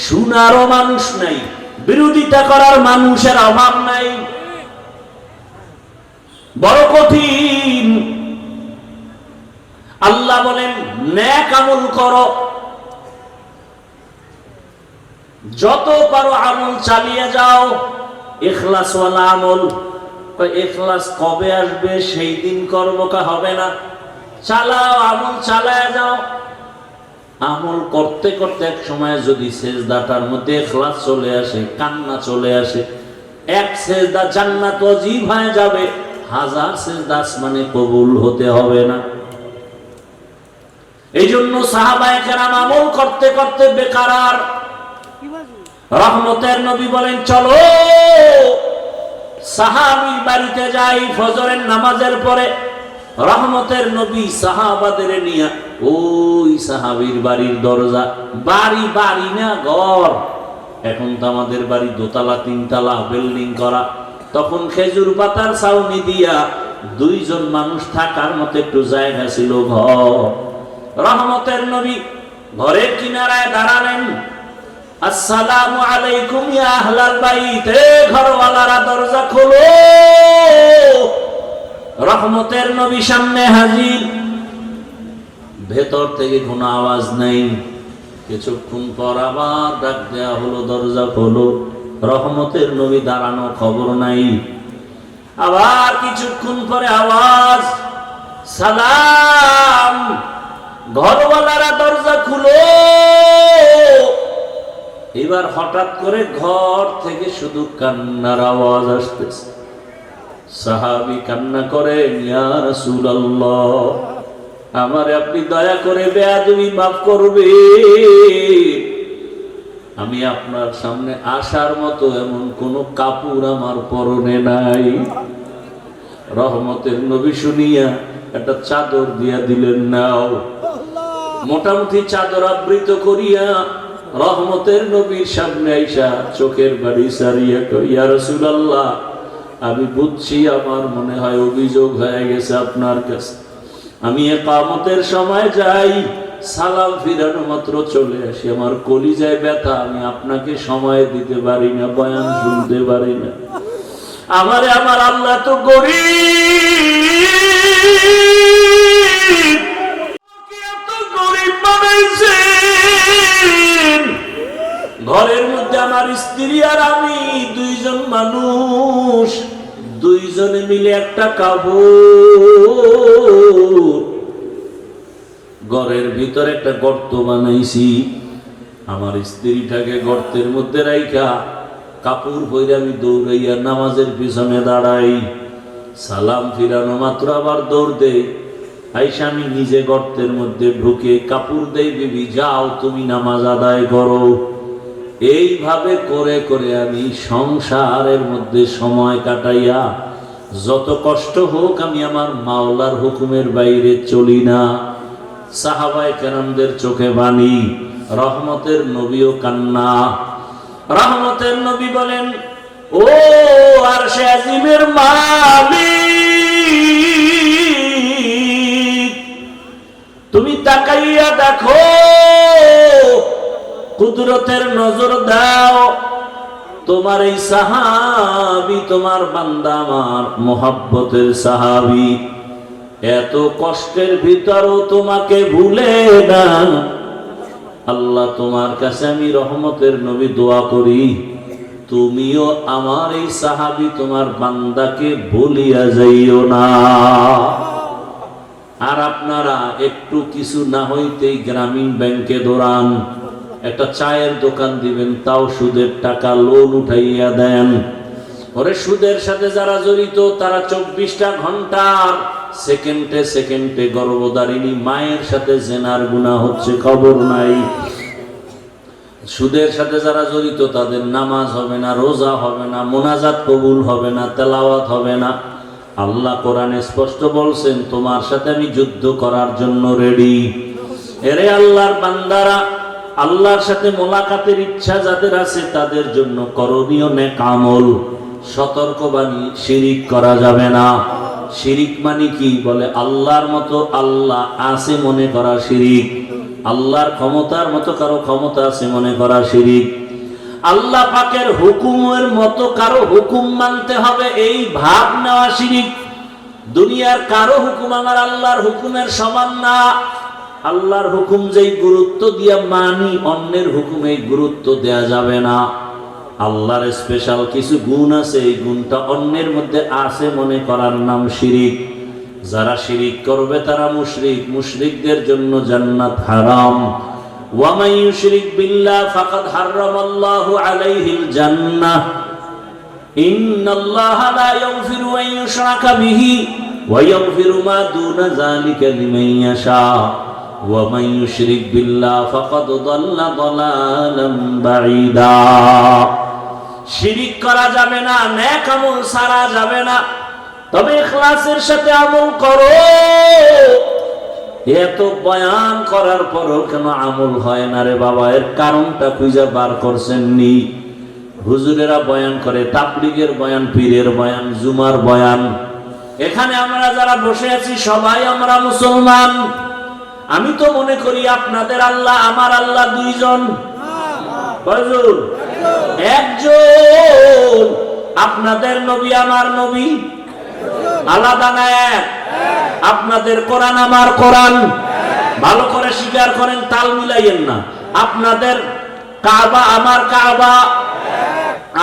শুনারও মানুষ নাই, বিরোধিতা করার মানুষের অভাব নাই। বড় কঠিন। আল্লাহ বলেন, নেক আমল করো, যত পারো আমল চালিয়ে যাও, ইখলাস ওয়ালা আমল। ইখলাস কবে আসবে? সেই দিন করবো, কা হবে না? চালাও, আমল চালায় যাও। আমল করতে করতে এক সময় যদি সেজদাটার মধ্যে ইখলাস চলে আসে, কান্না চলে আসে, এক সেজদা জান্নাত ওয়াজিব হয়ে যাবে, 1000 সেজদা আসমানে কবুল হতে হবে না। এই জন্য সাহাবায়ে কেরাম আমল করতে করতে বেকারার। রহমতের নবী বলেন চলো সাহাবী বাড়িতে যাই ফজরের নামাজের পরে। রহমতের নবী সাহাবাদের নিয়ে ওই সাহাবীর বাড়ির দরজা, বাড়ি বাড়ি না ঘর, এখন তো আমাদের বাড়ি দোতলা তিনতলা বিল্ডিং করা, তখন খেজুর পাতার ছাউনি দিয়া দুইজন মানুষ থাকার মতো একটু জায়গা ছিল ঘর। রহমতের নবী ঘরের কিনারায় দাঁড়ালেন, আসসালামু আলাইকুম ইয়া আহলাল বাইত, এ ঘরওয়ালারা দরজা খোলো। রহমতের নবী সামনে হাজির, ভেতর থেকে কোনো আওয়াজ নেই। কিছুক্ষণ পর আবার ডাক দেয়া হলো, দরজা খোলো। রহমতের নবী দাঁড়ানো, খবর নাই। আবার কিছুক্ষণ পরে আওয়াজ, সালাম, ঘরওয়ালারা দরজা খুলো। এবার হঠাৎ করে ঘর থেকে শুধু কান্নার আওয়াজ আসতেছে। সাহাবী কান্না করেন, ইয়া রাসূলুল্লাহ, আমারে আপনি দয়া করে বেয়াদবি মাফ করবে, আমি আপনার সামনে আসার মতো এমন কোন কাপড় আমার পরনে নাই। রহমতের নবী শুনিয়া একটা চাদর দিয়া দিলেন, নাও। মোটামুটি চাদর আবৃত করিয়া রহমতের নবীর সামনে আইসা চোখের বাড়ি সারিয়া কই, ইয়া রাসূলুল্লাহ, আমি বুঝছি আমার মনে হয় অভিযোগ হয়ে গেছে আপনার কাছে। আমি ইকামতের সময় যাই, সালাম ফিরানো মাত্র চলে আসি, আমার কলিজায় ব্যথা, আমি আপনাকে সময় দিতে পারি না, বয়ান শুনতে পারি না। আমারে আমার আল্লাহ তো গরীব, এত গরীব বানাইছেন। ঘরের মধ্যে আমার স্ত্রী আর আমি দুইজন মানুষ, দুইজনে মিলে একটা কাপড়, ঘরের ভিতরে একটা গর্ত বানাইছি। আমার স্ত্রীটাকে গর্তের মধ্যে রাইখা কাপড় পরে আমি দৌড়াইয়া নামাজের পিছনে দাঁড়াই। সালাম ফিরানো মাত্র আবার দৌড় দেই, আইসা আমি নিজে গর্তের মধ্যে ঢুকে কাপড় দেই, বিবি যাও তুমি নামাজ আদায় করো। এইভাবে করে করে আমি সংসারের মধ্যে সময় কাটাইয়া, যত কষ্ট হোক আমি আমার মাওলার হুকুমের বাইরে চলি না। সাহাবায়ে কেরামদের চোখে বাণী, রহমতের নবীও কান্না। রহমতের নবী বলেন, ও আরশে আজিমের মালিক, তুমি তাকাইয়া দেখো, কুদরতের নজর দাও, তোমার এই সাহাবী, তোমার বান্দা আমার মোহাব্বতের সাহাবী, এত কষ্টের ভিতরও তোমাকে ভুলে না। আল্লাহ তোমার কাছে আমি রহমতের নবী দোয়া করি, তুমিও আমার এই সাহাবী তোমার বান্দাকে ভুলিয়া যাইও না। আর আপনারা একটু কিছু না হইতেই গ্রামীণ ব্যাংকে দৌড়ান, একটা চায়ের দোকান দিবেন, তাও সুদের টাকা লোন উঠাইয়া দেন। ওরে সুদের সাথে যারা জড়িত তারা 24টা ঘন্টার সেকেন্ডে সেকেন্ডে গর্ভধারিণী মায়ের সাথে জেনার গুনাহ হচ্ছে, খবর নাই। সুদের সাথে যারা জড়িত তাদের নামাজ হবে না, রোজা হবে না, মোনাজাত কবুল হবে না, তেলাওয়াত হবে না। আল্লাহ কোরআনে স্পষ্ট বলছেন, তোমার সাথে আমি যুদ্ধ করার জন্য রেডি। এরে আল্লাহর বান্দারা, আল্লাহর সাথে মোলাকাতের ইচ্ছা যাদের আছে তাদের জন্য করণীয় নেক আমল। সতর্কবাণী, শিরিক করা যাবে না। শিরিক মানে কি? বলে আল্লাহর মতো আল্লাহ আছে মনে করা শিরিক, আল্লাহর ক্ষমতার মতো কারো ক্ষমতা আছে মনে করা শিরিক, আল্লাহ পাকের হুকুমের মতো কারো হুকুম মানতে হবে এই ভাব নেওয়া শিরিক। দুনিয়ার কারো হুকুম আমার আল্লাহর হুকুমের সমান না। আল্লাহর হুকুম যেই গুরুত্ব দিয়া মানি, অন্যের হুকুমে গুরুত্ব দেয়া যাবে না। আল্লাহর স্পেশাল কিছু গুণ আছে, এই গুণটা অন্যের মধ্যে আছে মনে করার নাম শিরিক। যারা শিরিক করবে তারা মুশরিক, মুশরিকদের জন্য জান্নাত হারাম। ওয়া মান ইউশরিক বিল্লাহ ফাকাদ হারামাল্লাহু আলাইহিল জান্নাহ। ইন্নাল্লাহা লা ইয়াগফিরু আন ইউশরাকা বিহি ওয়া ইয়াগফিরু মা দুনা যালিকা লিমান ইয়াশা। ওয়া মান ইউশরিক বিল্লাহ ফাকাদ দাল্লা দালালাম বাঈদা। শিরিক করা যাবে না, নেক আমল সারা যাবে না, তবে ইখলাসের সাথে আমল করো। এত বয়ান করার পরও কেন আমল হয় না রে বাবা? এর কারণটা খুঁজে বার করছেন নি? হুজুরেরা বয়ান করে, তাবলীগের বয়ান, পীরের বয়ান, জুমার বয়ান। এখানে আমরা যারা বসে আছি সবাই আমরা মুসলমান। আমি তো মনে করি আপনাদের আল্লাহ আমার আল্লাহ দুইজন। কয়জন? একজন। আপনাদের নবী আমার নবী আলাদা না এক? আপনাদের কোরআন আমার কোরআন। ভালো করে স্বীকার করেন, তাল মিলাইয়েন না। আপনাদের কাবা আমার কাবা,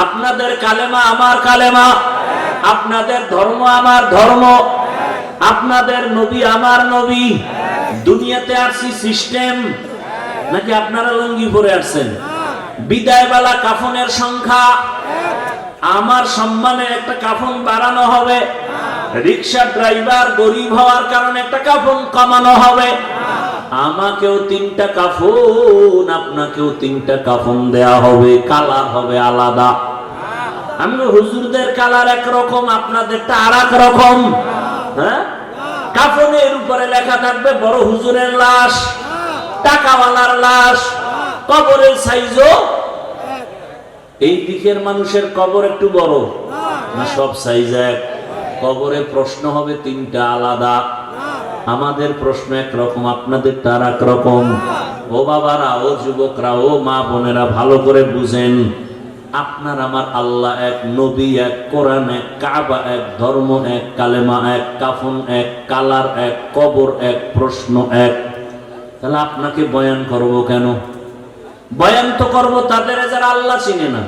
আপনাদের কালেমা আমার কালেমা, আপনাদের ধর্ম আমার ধর্ম, আপনাদের নবী আমার নবী। দুনিয়াতে আসছি সিস্টেম, নাকি আপনারা লুঙ্গি পরে আসছেন? বিদায়বেলা কাফনের সংখ্যা, আমার সম্মানে একটা কাফন বাড়ানো হবে। রিক্সা ড্রাইভার গরিব হওয়ার কারণে একটা কাফন কমানো হবে। আমাকেও 3টা কাফন, আপনাকেও 3টা কাফন দেয়া হবে, কালার হবে আলাদা। আমি হুজুরদের কালার একরকম, আপনাদেরটা আর এক রকম। হ্যাঁ, কাফনের উপরে লেখা থাকবে বড় হুজুরের লাশ, টাকাওয়ালার লাশ, কবরের সাইজও। এই দিকের মানুষের কবর একটু বড় না সব সাইজ এক? কবরে প্রশ্ন হবে 3টা আলাদা। আমাদের প্রশ্ন একরকম, আপনাদের তার একরকম। ও বাবারা, ও যুবকরা, ও মা বোনেরা, ভালো করে বুঝেন, আপনার আমার আল্লাহ এক, নবী এক, কোরআন এক, কাবা এক, ধর্ম এক, কালেমা এক, কাফন এক, কালার এক, কবর এক, প্রশ্ন এক। তাহলে আপনাকে বয়ান করব কেন? বয়ান তো করব তাদের যারা আল্লাহ চিনে না,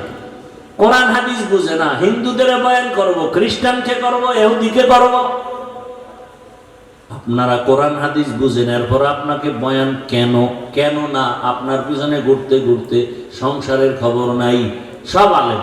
কোরআন হাদিস বুঝে না। হিন্দুদের বয়ান করব, খ্রিস্টানকে করব, ইহুদিকে করব। আপনারা কোরআন হাদিস বুঝেন, এরপর আপনাকে বয়ান কেন? কেন না? আপনার পিছনে ঘুরতে ঘুরতে সংসারের খবর নাই। সব আলেম,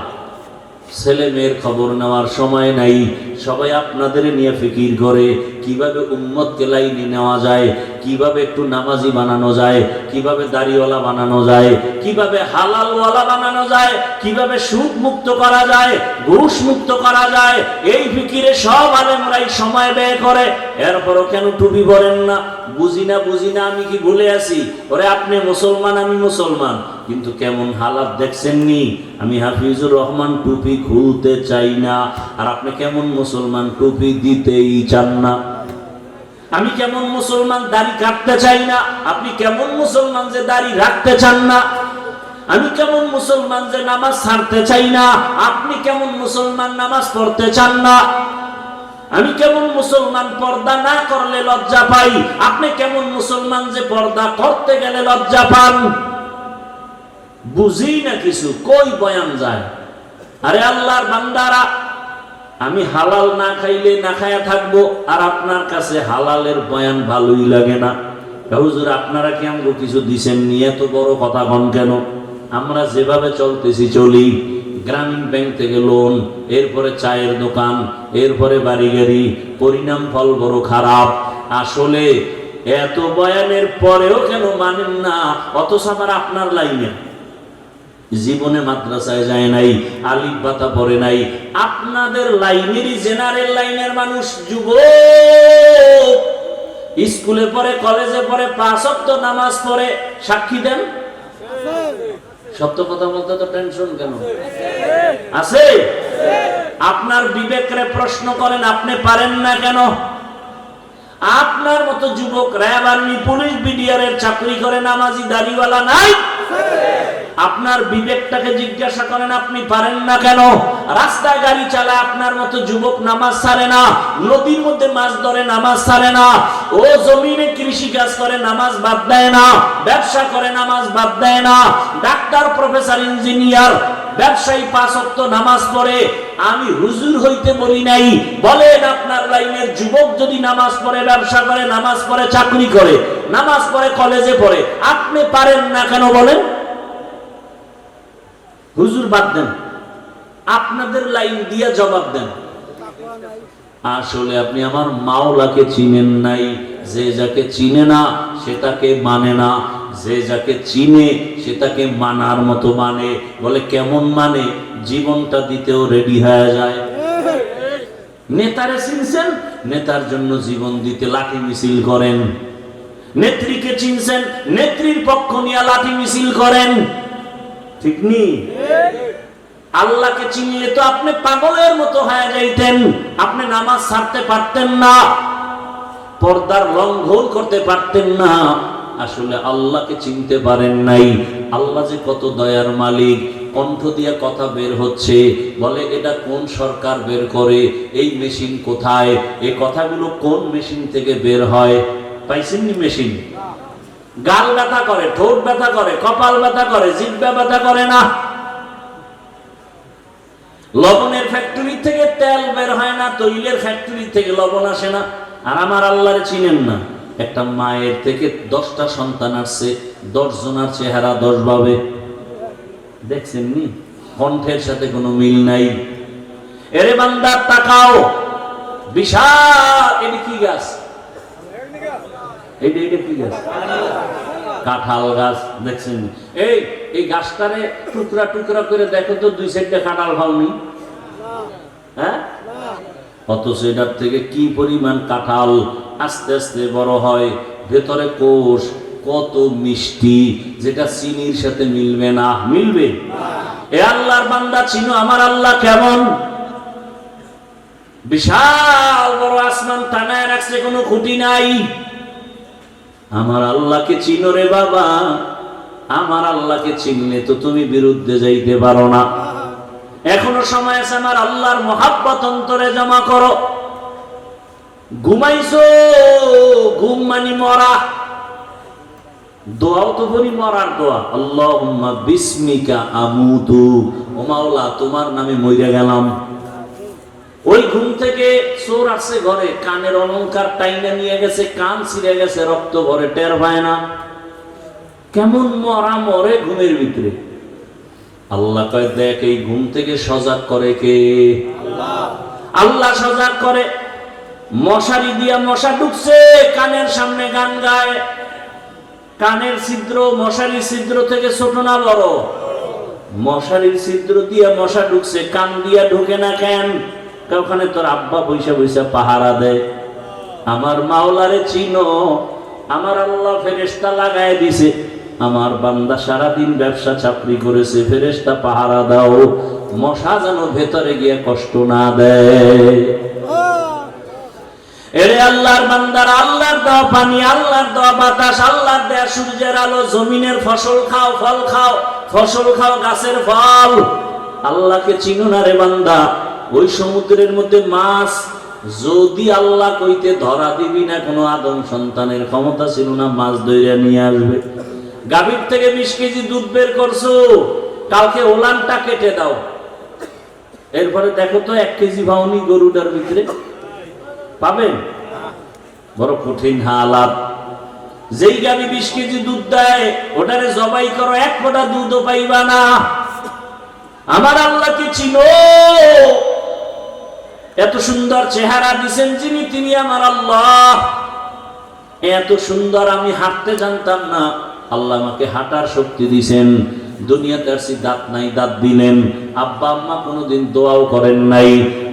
ছেলে মেয়ের খবর নেওয়ার সময় নাই। সবাই আপনাদের নিয়ে ফিকির করে কিভাবে উম্মতকে লাইনে নেওয়া যায়, কিভাবে একটু নামাজি বানানো যায়, কিভাবে দাড়িওয়ালা বানানো যায়, কিভাবে হালালওয়ালা বানানো যায়, কিভাবে সুদ মুক্ত করা যায়, ঘুষ মুক্ত করা যায়। এই ফিকিরে সব আলেমরাই সময় ব্যয় করে। এরপরও কেন টুপি পরেন না? বুঝি না, বুঝি না, আমি কি ভুলে আছি? ওরে আপনি মুসলমান, আমি মুসলমান, কিন্তু কেমন হালাত দেখছেন নি? আমি হাফিজুর রহমান টুপি খুলতে চাই না, আর আপনি কেমন মুসলমান টুপি দিতেই চান না। আমি কেমন মুসলমান দাড়ি কাটতে চাই না, আপনি কেমন মুসলমান যে দাড়ি রাখতে চান না। আমি কেমন মুসলমান যে নামাজ ছাড়তে চাই না, আপনি কেমন মুসলমান নামাজ পড়তে চান না। আমি কেমন মুসলমান পর্দা না করলে লজ্জা পাই, আপনি কেমন মুসলমান যে পর্দা করতে গেলে লজ্জা পান। বুঝি না কিছু, কই বয়ান যায়? আরে আল্লাহর বান্দারা, আমি হালাল না খাইলে না খায়া থাকবো, আর আপনার কাছে হালালের বয়ান ভালোই লাগে না। হুজুর আপনারা কি আমাকে কিছু দিছেন নি? এত বড় কথা কন কেন? আমরা যেভাবে চলতেছি চলি, গ্রামীণ ব্যাংক থেকে লোন, এরপরে চায়ের দোকান, এরপরে বাড়ি গাড়ি, পরিণাম ফল বড় খারাপ। আসলে এত বয়ানের পরেও কেন মানেন না? অথচ আবার আপনার লাইনে জীবনে মাদ্রাসায় যায় নাই, আলিফ বাতা পড়ে নাই। আপনাদের লাইনেরই জেনারেল লাইনের মানুষ, যুবক, স্কুলে পড়ে, কলেজে পড়ে, 5 ওয়াক্ত নামাজ পড়ে। সাক্ষী দেন। সত্য কথা বলতে তো টেনশন কেন? আছে? আপনার বিবেকরে প্রশ্ন করেন, আপনি পারেন না কেন? আপনার মতো যুবক র্যাব, আর্মি, পুলিশ, বিডিআর এর চাকরি করে, নামাজি দাড়িওয়ালা নাই। আপনার বিবেকটাকে জিজ্ঞাসা করেন, আপনি পারেন না কেন? রাস্তায় গাড়ি চালায় আপনার মতো যুবক নামাজ ছাড়ে না, নদীর মধ্যে মাছ ধরে নামাজ ছাড়ে না, ও জমিনে কৃষি কাজ করে নামাজ বাদ দেয় না, ব্যবসা করে নামাজ বাদ দেয় না, ডাক্তার, প্রফেসর, ইঞ্জিনিয়ার, ব্যবসায়ী 5 ওয়াক্ত নামাজ পড়ে। আমি হুজুর হইতে বলি নাই। বলেন আপনার লাইনের যুবক যদি নামাজ পড়ে, ব্যবসা করে, নামাজ পড়ে, চাকরি করে, নামাজ পড়ে, কলেজে পড়ে, আপনি পারেন না কেন বলেন? হুজুর বাদ দেন, আপনাদের লাইন দিয়ে জবাব দেন। আসলে আপনি আমার মাওলাকে চিনেন নাই। যে যাকে চিনে না সে তাকে মানে না, যে যাকে চিনে সে তাকে মানার মতো মানে। বলে কেমন মানে? জীবনটা দিতেও রেডি হয়ে যায়। নেতারে চিনছেন, নেতার জন্য জীবন দিতে লাঠি মিছিল করেন। নেত্রীকে চিনছেন, নেত্রীর পক্ষ নিয়ে লাঠি মিছিল করেন। ঠিক নি? আল্লাহকে চিনলে তো আপনি পাগলের মতো হয়ে যাইতেন। আপনি নামাজ ছাড়তে পারতেন না, পর্দার লঙ্ঘন করতে পারতেন না। আসলে আল্লাহকে চিনতে পারেন নাই। আল্লাহ যে কত দয়ার মালিক। কণ্ঠ দিয়ে কথা বের হচ্ছে, বলে এটা কোন সরকার বের করে, এই মেশিন কোথায়, এই কথাগুলো কোন মেশিন থেকে বের হয়? পাইছেননি মেশিন? গাল ব্যথা করে, ঠোঁট ব্যথা করে, কপাল ব্যথা করে, জিহ্বা ব্যথা করে না। লবণের ফ্যাক্টরি থেকে তেল বের হয় না, তৈলের ফ্যাক্টরি থেকে লবণ আসে না। আর আমার আল্লাহরে চিনেন না। একটা মায়ের থেকে 10টা সন্তান আসছে, 10 জনের চেহারা 10 ভাবে। দেখছেন নি? কণ্ঠের সাথে কোনো মিল নাই। এরে বান্দা তাকাও, বিশাল এটা কি গাছ? এইটা কি গাছ? কাঁঠাল গাছ। দেখছেন? এই গাছটারে টুকরা টুকরা করে দেখো তো, 2 সাইডে কাঁঠাল পাওনি? হ্যাঁ, অথচ এটার থেকে কি পরিমাণ কাঁঠাল আস্তে আস্তে বড় হয়। ভেতরে কোষ কত মিষ্টি, যেটা চিনির সাথে মিলবে না। মিলবে? এ আল্লাহর বান্দা চিনো আমার আল্লাহ কেমন? বিশাল বড় আসমান টানায় রাখছে, কোনো খুঁটি নাই। আমার আল্লাহকে চিনো রে বাবা। আমার আল্লাহকে চিনলে তো তুমি বিরুদ্ধে যাইতে পারো না। এখনো সময় আছে, আমার আল্লাহর মহাব্বত অন্তরে জমা করো। ঘুমাইছো, ঘুম মানি মরা। দোয়াও তো বলি মরার দোয়া, আল্লাহুম্মা বিসমিকা আমুতু। ও মাওলা, তোমার নামে মইরা গেলাম। ওই ঘুম থেকে চোর আসছে ঘরে, কানের অলংকার টাইনা নিয়ে গেছে, কান ছিঁড়ে গেছে, রক্ত ভরে, টের পায় না। কেমন মরা মরে ঘুমের ভিতরে। আল্লাহ কয়, দেখ এই ঘুম থেকে সজাগ করে কে? আল্লাহ সজাগ করে। মশারি দিয়া মশা ঢুকছে, কানের সামনে গান গায়। কানের ছিদ্র মশারির ছিদ্র থেকে ছোট না বড়? মশারির ছিদ্র দিয়া মশা ঢুকছে, কান দিয়া ঢুকে না কেন? ওখানে তোর আব্বা বৈশা বৈশা পাহারা দেয়। আমার মাওলারে চিনো? আমার আল্লাহ ফেরেশতা লাগায় দিছে। আমার বান্দা সারাদিন ব্যবসা চাকরি করেছে, ফেরেশতা পাহারা দাও, মশা যেন ভেতরে গিয়ে কষ্ট না দেয়। এরে আল্লাহর বান্দারা, আল্লাহর দেওয়া পানি, আল্লাহর দেওয়া বাতাস, আল্লাহর দেওয়া সূর্যের আলো, জমিনের ফসল খাও, ফল খাও, ফসল খাও, গাছের ফল। আল্লাহকে চিনো না রে বান্দা? ওই সমুদ্রের মধ্যে মাছ যদি আল্লাহ কইতে ধরা দিবি না, কোনো আদম সন্তানের ক্ষমতা ছিল না মাছ ধইরা নিয়ে আসবে। গাভীর থেকে 20 কেজি দুধ বের করছো, কালকে ওলানটা কেটে দাও। এরপরে দেখো তো 1 কেজি পাওনি গরুটার ভিতরে, পাবেন? বড় কঠিন হালাত। যেই গাভী 20 কেজি দুধ দেয়, ওটারে জবাই করো, 1 ফোঁটা দুধও পাইবা না। আমার আল্লাহকে চিনো? এত সুন্দর চেহারা দিছেন যিনি, তিনি আমার আল্লাহ। এত সুন্দর আমি হাঁটতে জানতাম না, আল্লাহ আমাকে হাঁটার শক্তি দিছেন। দুনিয়াতে আসছি, দাঁত নাই, দাঁত দিলেন। আব্বা আম্মা কোনোদিন দোয়াও করেন নাই,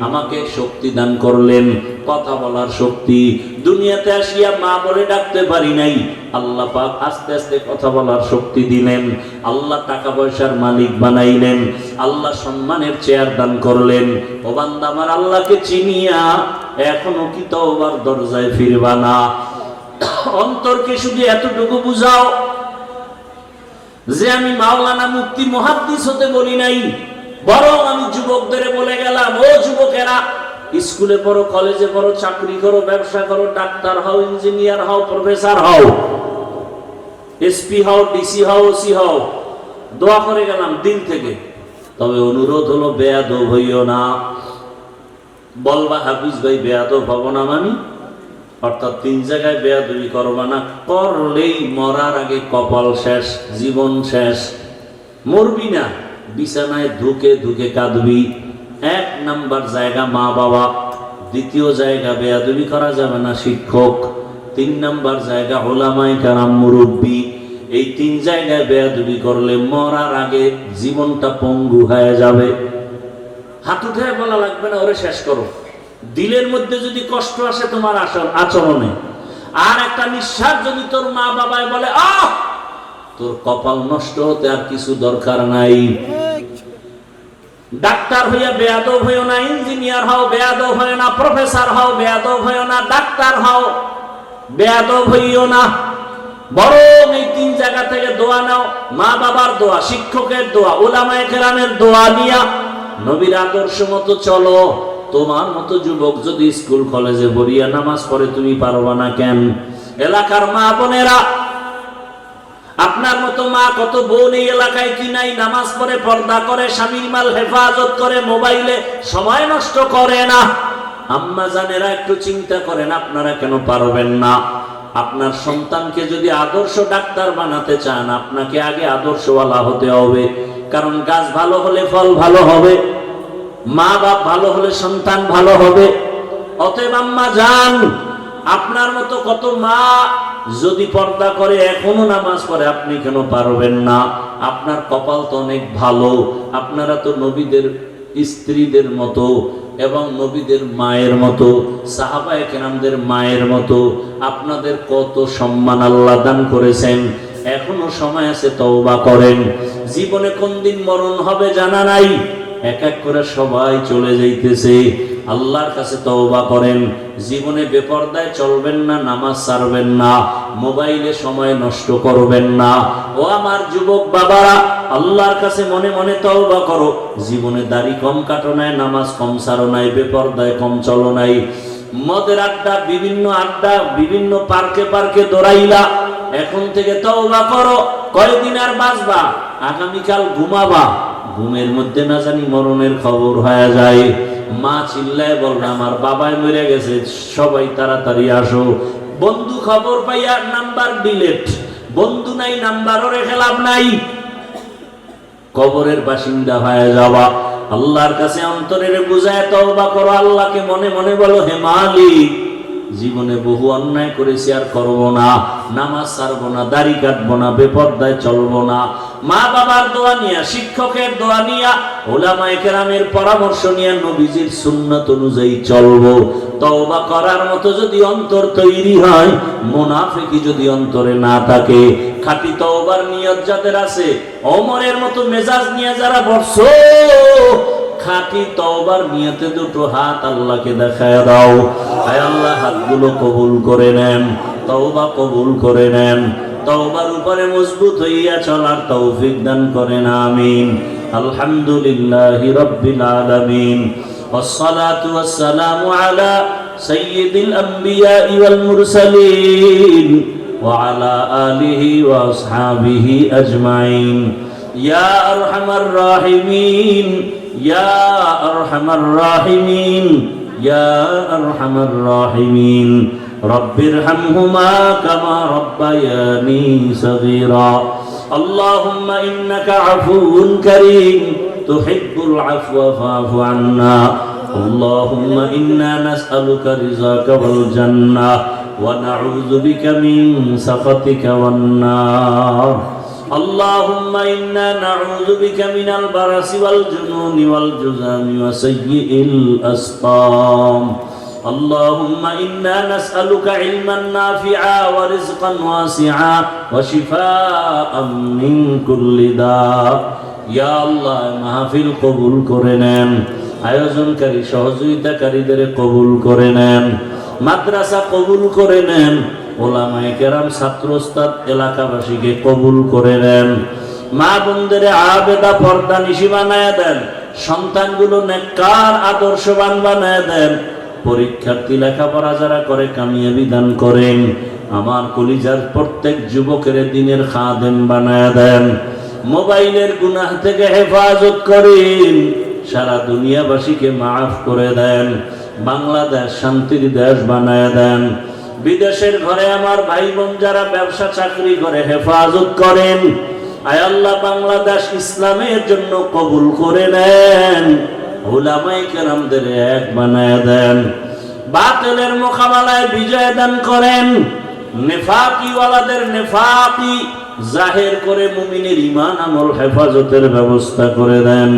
আমাকে শক্তি দান করলেন, কথা বলার শক্তি। দুনিয়াতে আসিয়া মা বলে ডাকতে পারি নাই, আল্লাহ পাক আস্তে আস্তে কথা বলার শক্তি দিলেন। আল্লাহ টাকা পয়সার মালিক বানাইলেন, আল্লাহ সম্মানের চেয়ার দান করলেন। ও বান্দা, আমার আল্লাহকে চিনিয়া এখনো কি তওবার দরজায় ফিরবা না? অন্তরকে শুধু এতটুকু বুঝাও যে আমি মাওলানা মুফতি মুহাদ্দিস হতে বলি নাই, বরং আমি যুবকদের বলে গেলাম, ও যুবকেরা, স্কুলে পড়ো, কলেজে পড়ো, চাকরি করো, ব্যবসা করো, ডাক্তার হও, ইঞ্জিনিয়ার হও, প্রফেসর হও, এসপি হও, ডিসি হও, ওসি হও, দোয়া করে গেলাম দিল থেকে। তবে অনুরোধ হলো, বেয়াদব হইও না। বলবা হাফিজ ভাই বেয়াদব হব না মানে? অর্থাৎ 3 জায়গায় বেয়াদবি করবা না, করলেই মরার আগে কপাল শেষ, জীবন শেষ। মরবি না, বিছানায় ধুকে ধুকে কাঁদবি। 1 নাম্বার জায়গা মা বাবা, দ্বিতীয় জায়গা বেয়াদবি করা যাবে না শিক্ষক, 3 নাম্বার জায়গা উলামায়ে কেরাম মুরব্বী। এই 3 জায়গায় বেয়াদবি করলে মরার আগে জীবনটা পঙ্গু হয়ে যাবে। হাত উঠে বলা লাগবে না ওরে শেষ করো। দিলের মধ্যে যদি কষ্ট আসে তোমার আচরণে, আর একটা নিঃশ্বাস যদি তোর মা বাবায় বলে আহ, তোর কপাল নষ্ট হতে আর কিছু দরকার নাই। ডাক্তার হইয়া বেয়াদব হইও না, ইঞ্জিনিয়ার হও বেয়াদব হইও না, প্রফেসর হও বেয়াদব হইও না, ডাক্তার হও বেয়াদব হইও না। বরং এই 3 জায়গা থেকে দোয়া নাও, মা বাবার দোয়া, শিক্ষকের দোয়া, উলামায়ে কেরামের দোয়া নিয়া নবীর আদর্শ মতো চলো। তোমার মতো যুবক যদি স্কুল কলেজে পড়িয়া নামাজ পড়ে তুমি পারবা না কেন? এলাকার মা বোনেরা, আপনার মতো মা কত বোন এই এলাকায় কি নাই, নামাজ পড়ে, পর্দা করে, স্বামীর মাল হেফাজত করে, মোবাইলে সময় নষ্ট করে না। আম্মা জানেরা একটু চিন্তা করেন, আপনারা কেন পারবেন না? আপনার সন্তানকে যদি আদর্শ ডাক্তার বানাতে চান, আপনাকে আগে আদর্শওয়ালা হতে হবে। কারণ গাছ ভালো হলে ফল ভালো হবে, মা বাপ ভালো হলে সন্তান ভালো হবে। অতএব আম্মা জান, আপনার মতো কত মা যদি পর্দা করে এখনো নামাজ পড়ে, আপনি কেন পারবেন না? আপনার কপাল তো অনেক ভালো, আপনারা তো নবীদের স্ত্রীদের মতো এবং নবীদের মায়ের মতো, সাহাবায়ে কেরামদের মায়ের মতো। আপনাদের কত সম্মান আল্লাহ দান করেছেন। এখনো সময় আছে, তওবা করেন। জীবনে কোন দিন মরণ হবে জানা নাই, এক এক করে সবাই চলে যাইতেছে। আল্লাহর কাছে তওবা করেন। জীবনে বেপরদায় চলবেন না, নামাজ ছাড়বেন না, মোবাইলে সময় নষ্ট করবেন না। ও আমার যুবক বাবারা, আল্লাহর কাছে মনে মনে তওবা করো। জীবনে দাড়ি কম কাটো নাই, নামাজ কম ছাড়ো নাই, বেপরদায় কম চলো নাই, মদের আড্ডা, বিভিন্ন পার্কে পার্কে দৌড়াইলা। এখন থেকে তওবা করো। কয়দিন আর বাঁচবা? আগামীকাল ঘুমাবা, ঘুমের মধ্যে না জানি মরণের খবর হয়ে যায়। মা চিল্লায় বলবে আমার বাবাই মরে গেছে, সবাই তাড়াতাড়ি আসো। বন্ধু খবর পাইয়া নাম্বার ডিলেট, বন্ধু নাই নাম্বারও রেখে লাভ নাই, কবরের বাসিন্দা হয়ে যাওয়া। আল্লাহর কাছে অন্তরের বুঝায় তওবা করো। আল্লাহকে মনে মনে বলো, হে মালিক, জীবনে বহু অন্যায় করেছি, আর করব না, নামাজ ছাড়বো না, দাড়ি কাটবো না, বেপরদায় চলবো না। মা বাবার দোয়া নিয়া, শিক্ষকের দোয়া নিয়া, উলামায়ে কেরামের পরামর্শ নিয়া নবীজির সুন্নাত অনুযায়ী চলবো। তওবা করার মতো যদি অন্তর তৈরি হয়, মুনাফিকি যদি অন্তরে না থাকে, খাঁটি তওবার নিয়ত যাদের আছে, ওমরের মতো মেজাজ নিয়ে যারা বসছো, খাঁটি তওবার নিয়তে দুটো হাত আল্লাহকে দেখায় দাও। আয় আল্লাহ, হাতগুলো কবুল করে নেন, তওবা কবুল করে নেন, তওবার উপরে মজবুত হইয়া চলার তৌফিক দান করেন, আমিন। আলহামদুলিল্লাহি রাব্বিল আলামিন, ওয়াসসালাতু ওয়াসসালামু আলা সাইয়্যিদিল আমবিয়া ওয়াল মুরসালিন ওয়া আলা আলিহি ওয়া আসহাবিহি আজমাইন। ইয়া আরহামার রাহিমিন, ইয়া আরহামার রাহিমিন, ইয়া আরহামার রাহিমিন। রব্বিরহামহুমা কামা রব্বায়ানি সগীরা। আল্লাহুম্মা ইন্নাকা আফুউন কারীম তুহিব্বুল আফওয়া ফা'ফু আন্না। আল্লাহুম্মা ইন্না নাসআলুকা রিযাকা ওয়াল জান্নাহ ওয়া নাউযু বিকা মিন সাখাতিকা ওয়ান নার। اللهم إنا نعوذ بك من البرص والجنون والجذام وسيء الأسقام. اللهم إنا نسألك علما نافعا ورزقا واسعا وشفاء من كل داء. يا الله মাহফিল কবুল করে নেন, আয়োজনকারী সহযোগিতাকারীদের কবুল করে নেন, মাদ্রাসা কবুল করে নেন, ওলামায়ে কেরাম, ছাত্র ওস্তাদ, এলাকাবাসীকে কবুল করে নেন। মা বোনদের আবেদা পর্দা নিশি বানায় দেন, সন্তানগুলো নেককার আদর্শবান বানায় দেন। পরীক্ষার্থী লেখাপড়া যারা করে কামিয়াবি দান করেন। আমার কলিজার প্রত্যেক যুবকের দিনের খাদেম বানায় দেন। মোবাইলের গুনাহ থেকে হেফাজত করেন, সারা দুনিয়াবাসীকে মাফ করে দেন। বাংলাদেশ শান্তির দেশ বানায় দেন। বিদেশের ঘরে আমার ভাই বোন যারা ব্যবসা চাকরি করে হেফাজত করেন। আয় আল্লাহ, বাংলাদেশ ইসলামের জন্য কবুল করে নেন, উলামায়ে কেরামদের এক বানায় দেন। বাতিলের মোকাবেলায় বিজয় দান করেন, নেফাকি ওয়ালাদের নেফাকি জাহের করে মুমিনের ঈমান আমল হেফাজতের ব্যবস্থা করে দেন।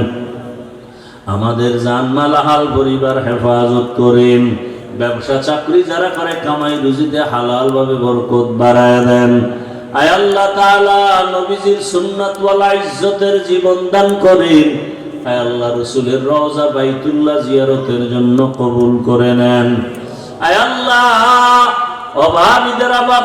আমাদের জানমাল হাল পরিবার হেফাজত করেন। ব্যবসা চাকরি যারা করে কামাই রুজিতে হালাল ভাবে বরকত বাড়ায় দেন। আয় আল্লাহ তাআলা নবীজির সুন্নাত ওয়ালা ইজ্জতের জীবন দান করেন। আয় আল্লাহ রাসূলের রওজা বাইতুল্লাহ জিয়ারতের জন্য কবুল করে নেন। আয় আল্লাহ অভাবীদের অভাব